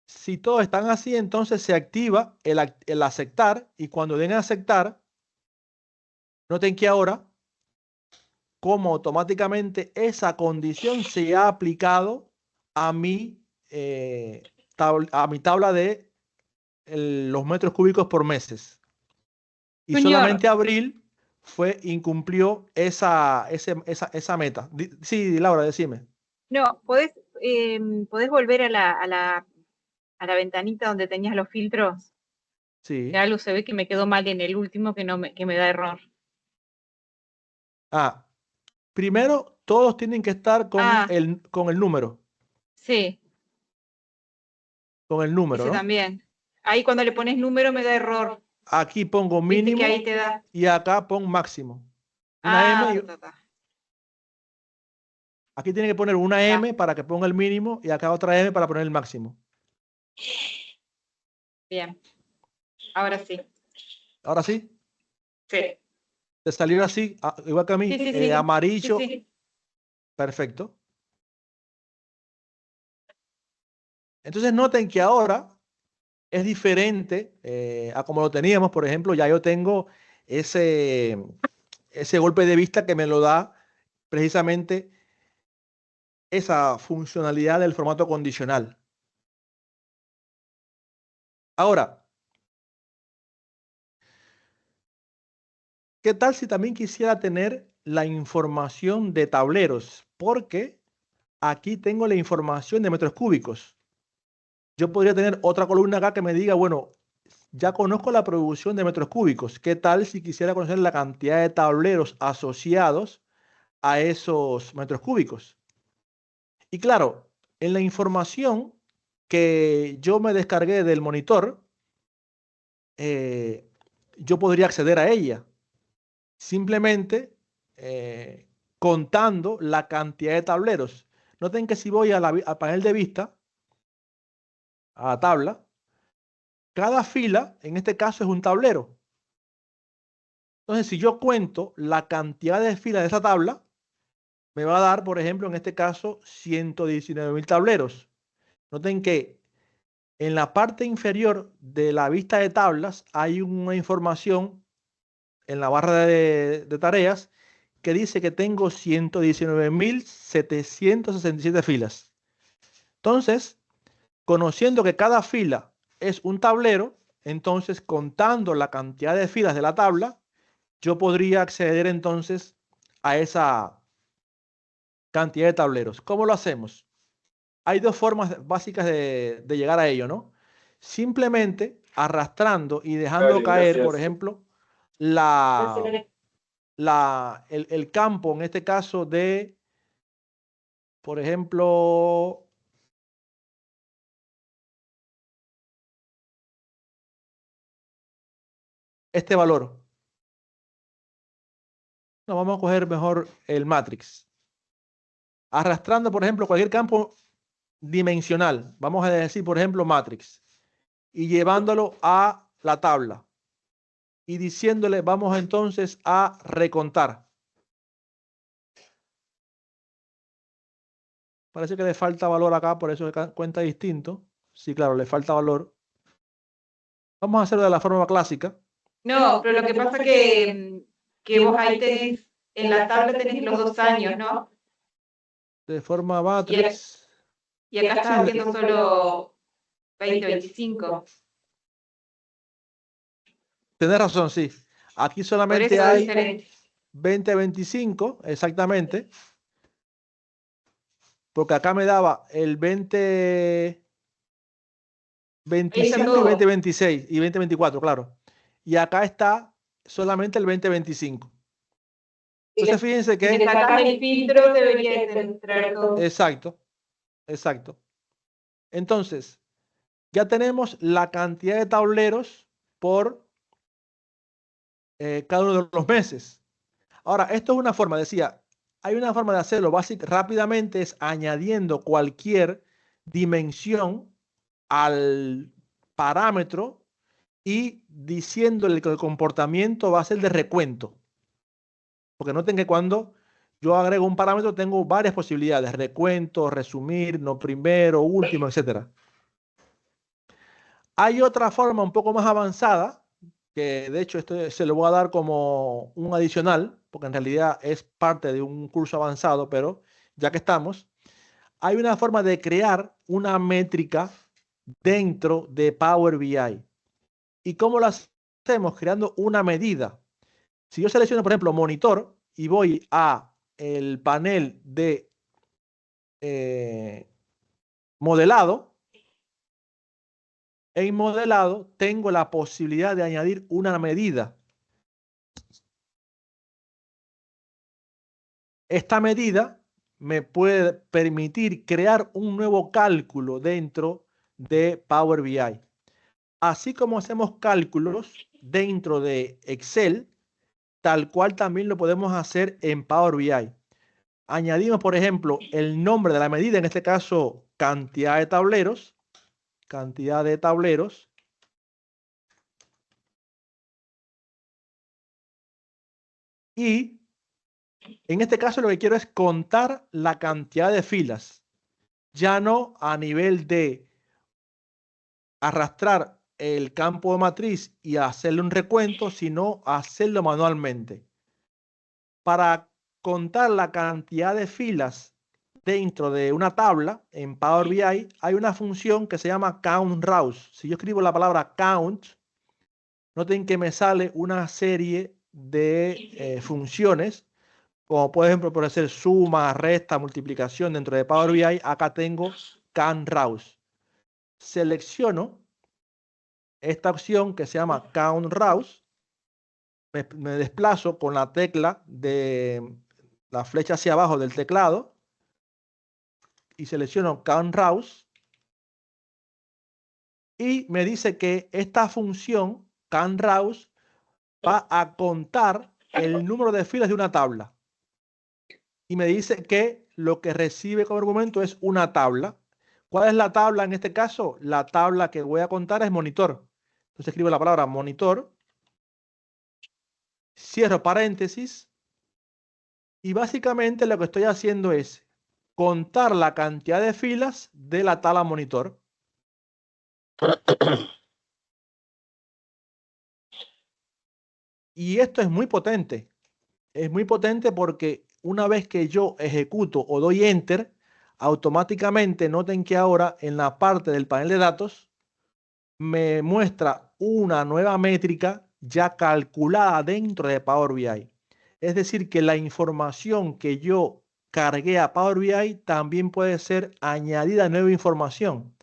Si todos están así, entonces se activa el aceptar, y cuando den a aceptar, noten que ahora, como automáticamente esa condición se ha aplicado a mi, tabla de los metros cúbicos por meses. Y Junior, solamente abril incumplió esa meta. Sí, Laura, decime. no, ¿podés volver a la ventanita donde tenías los filtros? Sí. Que algo se ve que me quedó mal en el último que me da error. Primero, todos tienen que estar con el número. Sí. Con el número, Ese ¿no? también. Ahí cuando le pones número me da error. Aquí pongo Viste mínimo que ahí te da. y acá pongo máximo. Una M. Aquí tiene que poner una M para que ponga el mínimo y acá otra M para poner el máximo. Bien. Ahora sí. ¿Ahora sí? Sí. ¿Te salió así? Igual que a mí. Sí. Amarillo. Sí. Perfecto. Entonces noten que ahora es diferente a como lo teníamos. Por ejemplo, ya yo tengo ese golpe de vista que me lo da precisamente esa funcionalidad del formato condicional. Ahora, ¿qué tal si también quisiera tener la información de tableros? Porque aquí tengo la información de metros cúbicos. Yo podría tener otra columna acá que me diga, bueno, ya conozco la producción de metros cúbicos. ¿Qué tal si quisiera conocer la cantidad de tableros asociados a esos metros cúbicos? Y claro, en la información que yo me descargué del monitor, yo podría acceder a ella. Simplemente contando la cantidad de tableros. Noten que si voy al panel de vista, a la tabla, cada fila, en este caso, es un tablero. Entonces, si yo cuento la cantidad de filas de esa tabla, me va a dar, por ejemplo, en este caso, 119.000 tableros. Noten que en la parte inferior de la vista de tablas hay una información en la barra de tareas que dice que tengo 119.767 filas. Entonces, conociendo que cada fila es un tablero, entonces contando la cantidad de filas de la tabla, yo podría acceder entonces a esa cantidad de tableros. ¿Cómo lo hacemos? Hay dos formas básicas de llegar a ello, ¿no? Simplemente arrastrando y dejando caer, por ejemplo, el campo, en este caso de, por ejemplo, este valor. No, vamos a coger mejor el matrix. Arrastrando, por ejemplo, cualquier campo dimensional. Vamos a decir, por ejemplo, matrix. Y llevándolo a la tabla. Y diciéndole, vamos entonces a recontar. Parece que le falta valor acá, por eso cuenta distinto. Sí, claro, le falta valor. Vamos a hacerlo de la forma clásica. No, pero lo que pasa que vos ahí tenés, en la tabla tenés los 2 años, ¿no? De forma matrix. Y acá estás haciendo solo 2025. Tenés razón, sí. Aquí Por solamente eso es hay diferente. 2025, exactamente. Porque acá me daba el 2025 y todo. 2026 y 2024, claro. Y acá está solamente el 2025. Entonces fíjense Si que... le sacas el filtro, debería entrar todo. Exacto, exacto. Entonces, ya tenemos la cantidad de tableros por cada uno de los meses. Ahora, esto es una forma, decía, hay una forma de hacerlo rápidamente, es añadiendo cualquier dimensión al parámetro y diciéndole que el comportamiento va a ser de recuento. Porque noten que cuando yo agrego un parámetro tengo varias posibilidades, recuento, resumir, no primero, último, etc. Hay otra forma un poco más avanzada, que de hecho esto se lo voy a dar como un adicional, porque en realidad es parte de un curso avanzado, pero ya que estamos, hay una forma de crear una métrica dentro de Power BI. ¿Y cómo lo hacemos? Creando una medida. Si yo selecciono, por ejemplo, monitor y voy a el panel de modelado, en modelado tengo la posibilidad de añadir una medida. Esta medida me puede permitir crear un nuevo cálculo dentro de Power BI. Así como hacemos cálculos dentro de Excel, tal cual también lo podemos hacer en Power BI. Añadimos, por ejemplo, el nombre de la medida, en este caso, cantidad de tableros. Cantidad de tableros. Y en este caso lo que quiero es contar la cantidad de filas. Ya no a nivel de arrastrar el campo de matriz y hacerle un recuento, sino hacerlo manualmente. Para contar la cantidad de filas dentro de una tabla en Power BI, hay una función que se llama count rows. Si yo escribo la palabra count, noten que me sale una serie de funciones, como por ejemplo por hacer suma, resta, multiplicación dentro de Power BI. Acá tengo count rows. Selecciono esta opción que se llama count rows. Me desplazo con la tecla de la flecha hacia abajo del teclado y selecciono count rows y me dice que esta función count rows va a contar el número de filas de una tabla. y me dice que lo que recibe como argumento es una tabla. ¿Cuál es la tabla en este caso? La tabla que voy a contar es monitor. Entonces escribo la palabra monitor, cierro paréntesis y básicamente lo que estoy haciendo es contar la cantidad de filas de la tabla monitor. Y esto es muy potente. Es muy potente porque una vez que yo ejecuto o doy enter, automáticamente noten que ahora en la parte del panel de datos me muestra una nueva métrica ya calculada dentro de Power BI. Es decir, que la información que yo cargué a Power BI también puede ser añadida nueva información.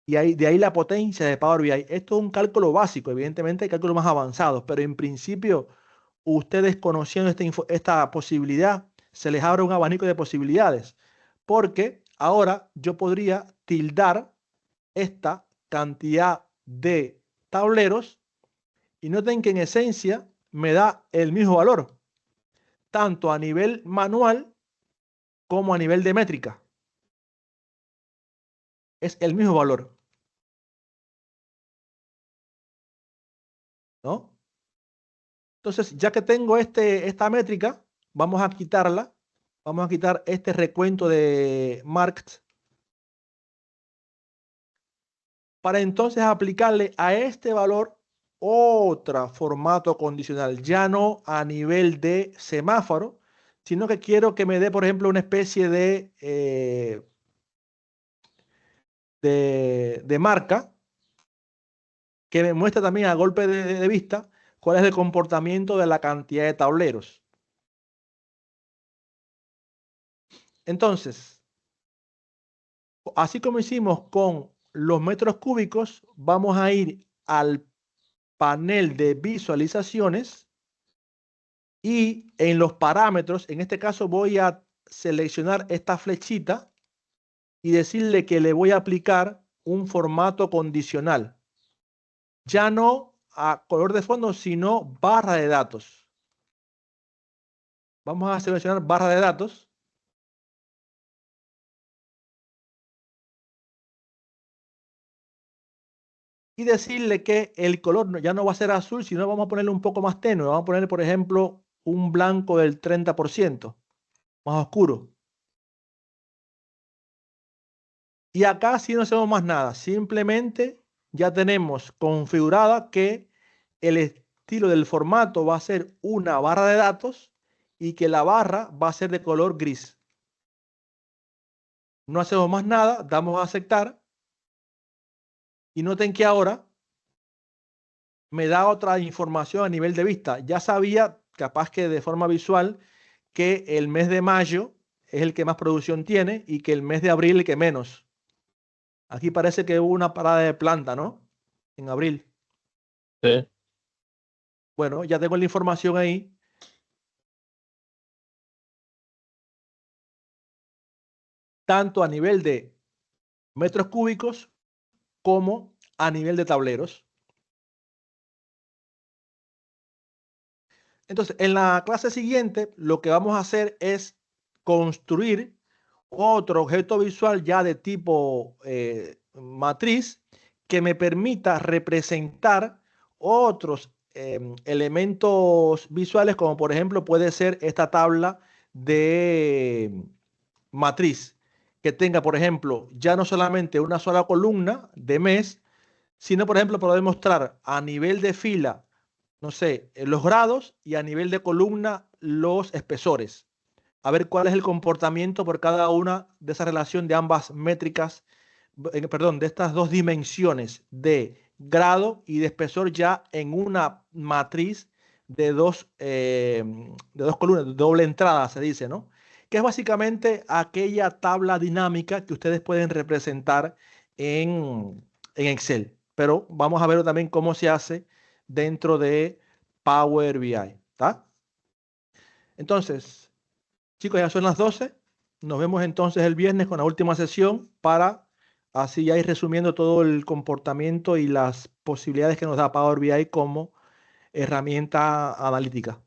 Y de ahí la potencia de Power BI. Esto es un cálculo básico, evidentemente hay cálculos más avanzados, pero en principio ustedes conociendo esta posibilidad, se les abre un abanico de posibilidades, porque ahora yo podría tildar esta cantidad de tableros y noten que en esencia me da el mismo valor, tanto a nivel manual como a nivel de métrica. Es el mismo valor, ¿no? Entonces, ya que tengo esta métrica, vamos a quitarla. Vamos a quitar este recuento de marked para entonces aplicarle a este valor otro formato condicional, ya no a nivel de semáforo, sino que quiero que me dé, por ejemplo, una especie de marca que me muestre también a golpe de vista cuál es el comportamiento de la cantidad de tableros. Entonces, así como hicimos con los metros cúbicos, vamos a ir al panel de visualizaciones y en los parámetros, en este caso voy a seleccionar esta flechita y decirle que le voy a aplicar un formato condicional. Ya no a color de fondo, sino barra de datos. Vamos a seleccionar barra de datos. Y decirle que el color ya no va a ser azul, sino vamos a ponerle un poco más tenue. Vamos a ponerle, por ejemplo, un blanco del 30%, más oscuro. Y acá sí no hacemos más nada. Simplemente ya tenemos configurada que el estilo del formato va a ser una barra de datos y que la barra va a ser de color gris. No hacemos más nada, damos a aceptar. Y noten que ahora me da otra información a nivel de vista. Ya sabía, capaz que de forma visual, que el mes de mayo es el que más producción tiene y que el mes de abril el que menos. Aquí parece que hubo una parada de planta, ¿no? En abril. Sí. Bueno, ya tengo la información ahí. Tanto a nivel de metros cúbicos como a nivel de tableros. Entonces, en la clase siguiente, lo que vamos a hacer es construir otro objeto visual ya de tipo matriz que me permita representar otros elementos visuales, como por ejemplo puede ser esta tabla de matriz, que tenga, por ejemplo, ya no solamente una sola columna de mes, sino, por ejemplo, poder mostrar a nivel de fila, no sé, los grados y a nivel de columna los espesores. A ver cuál es el comportamiento por cada una de esa relación de ambas métricas, perdón, de estas dos dimensiones de grado y de espesor ya en una matriz de dos columnas, de doble entrada se dice, ¿no? Que es básicamente aquella tabla dinámica que ustedes pueden representar en Excel. Pero vamos a ver también cómo se hace dentro de Power BI, ¿está? Entonces, chicos, ya son las 12. Nos vemos entonces el viernes con la última sesión para así ya ir resumiendo todo el comportamiento y las posibilidades que nos da Power BI como herramienta analítica.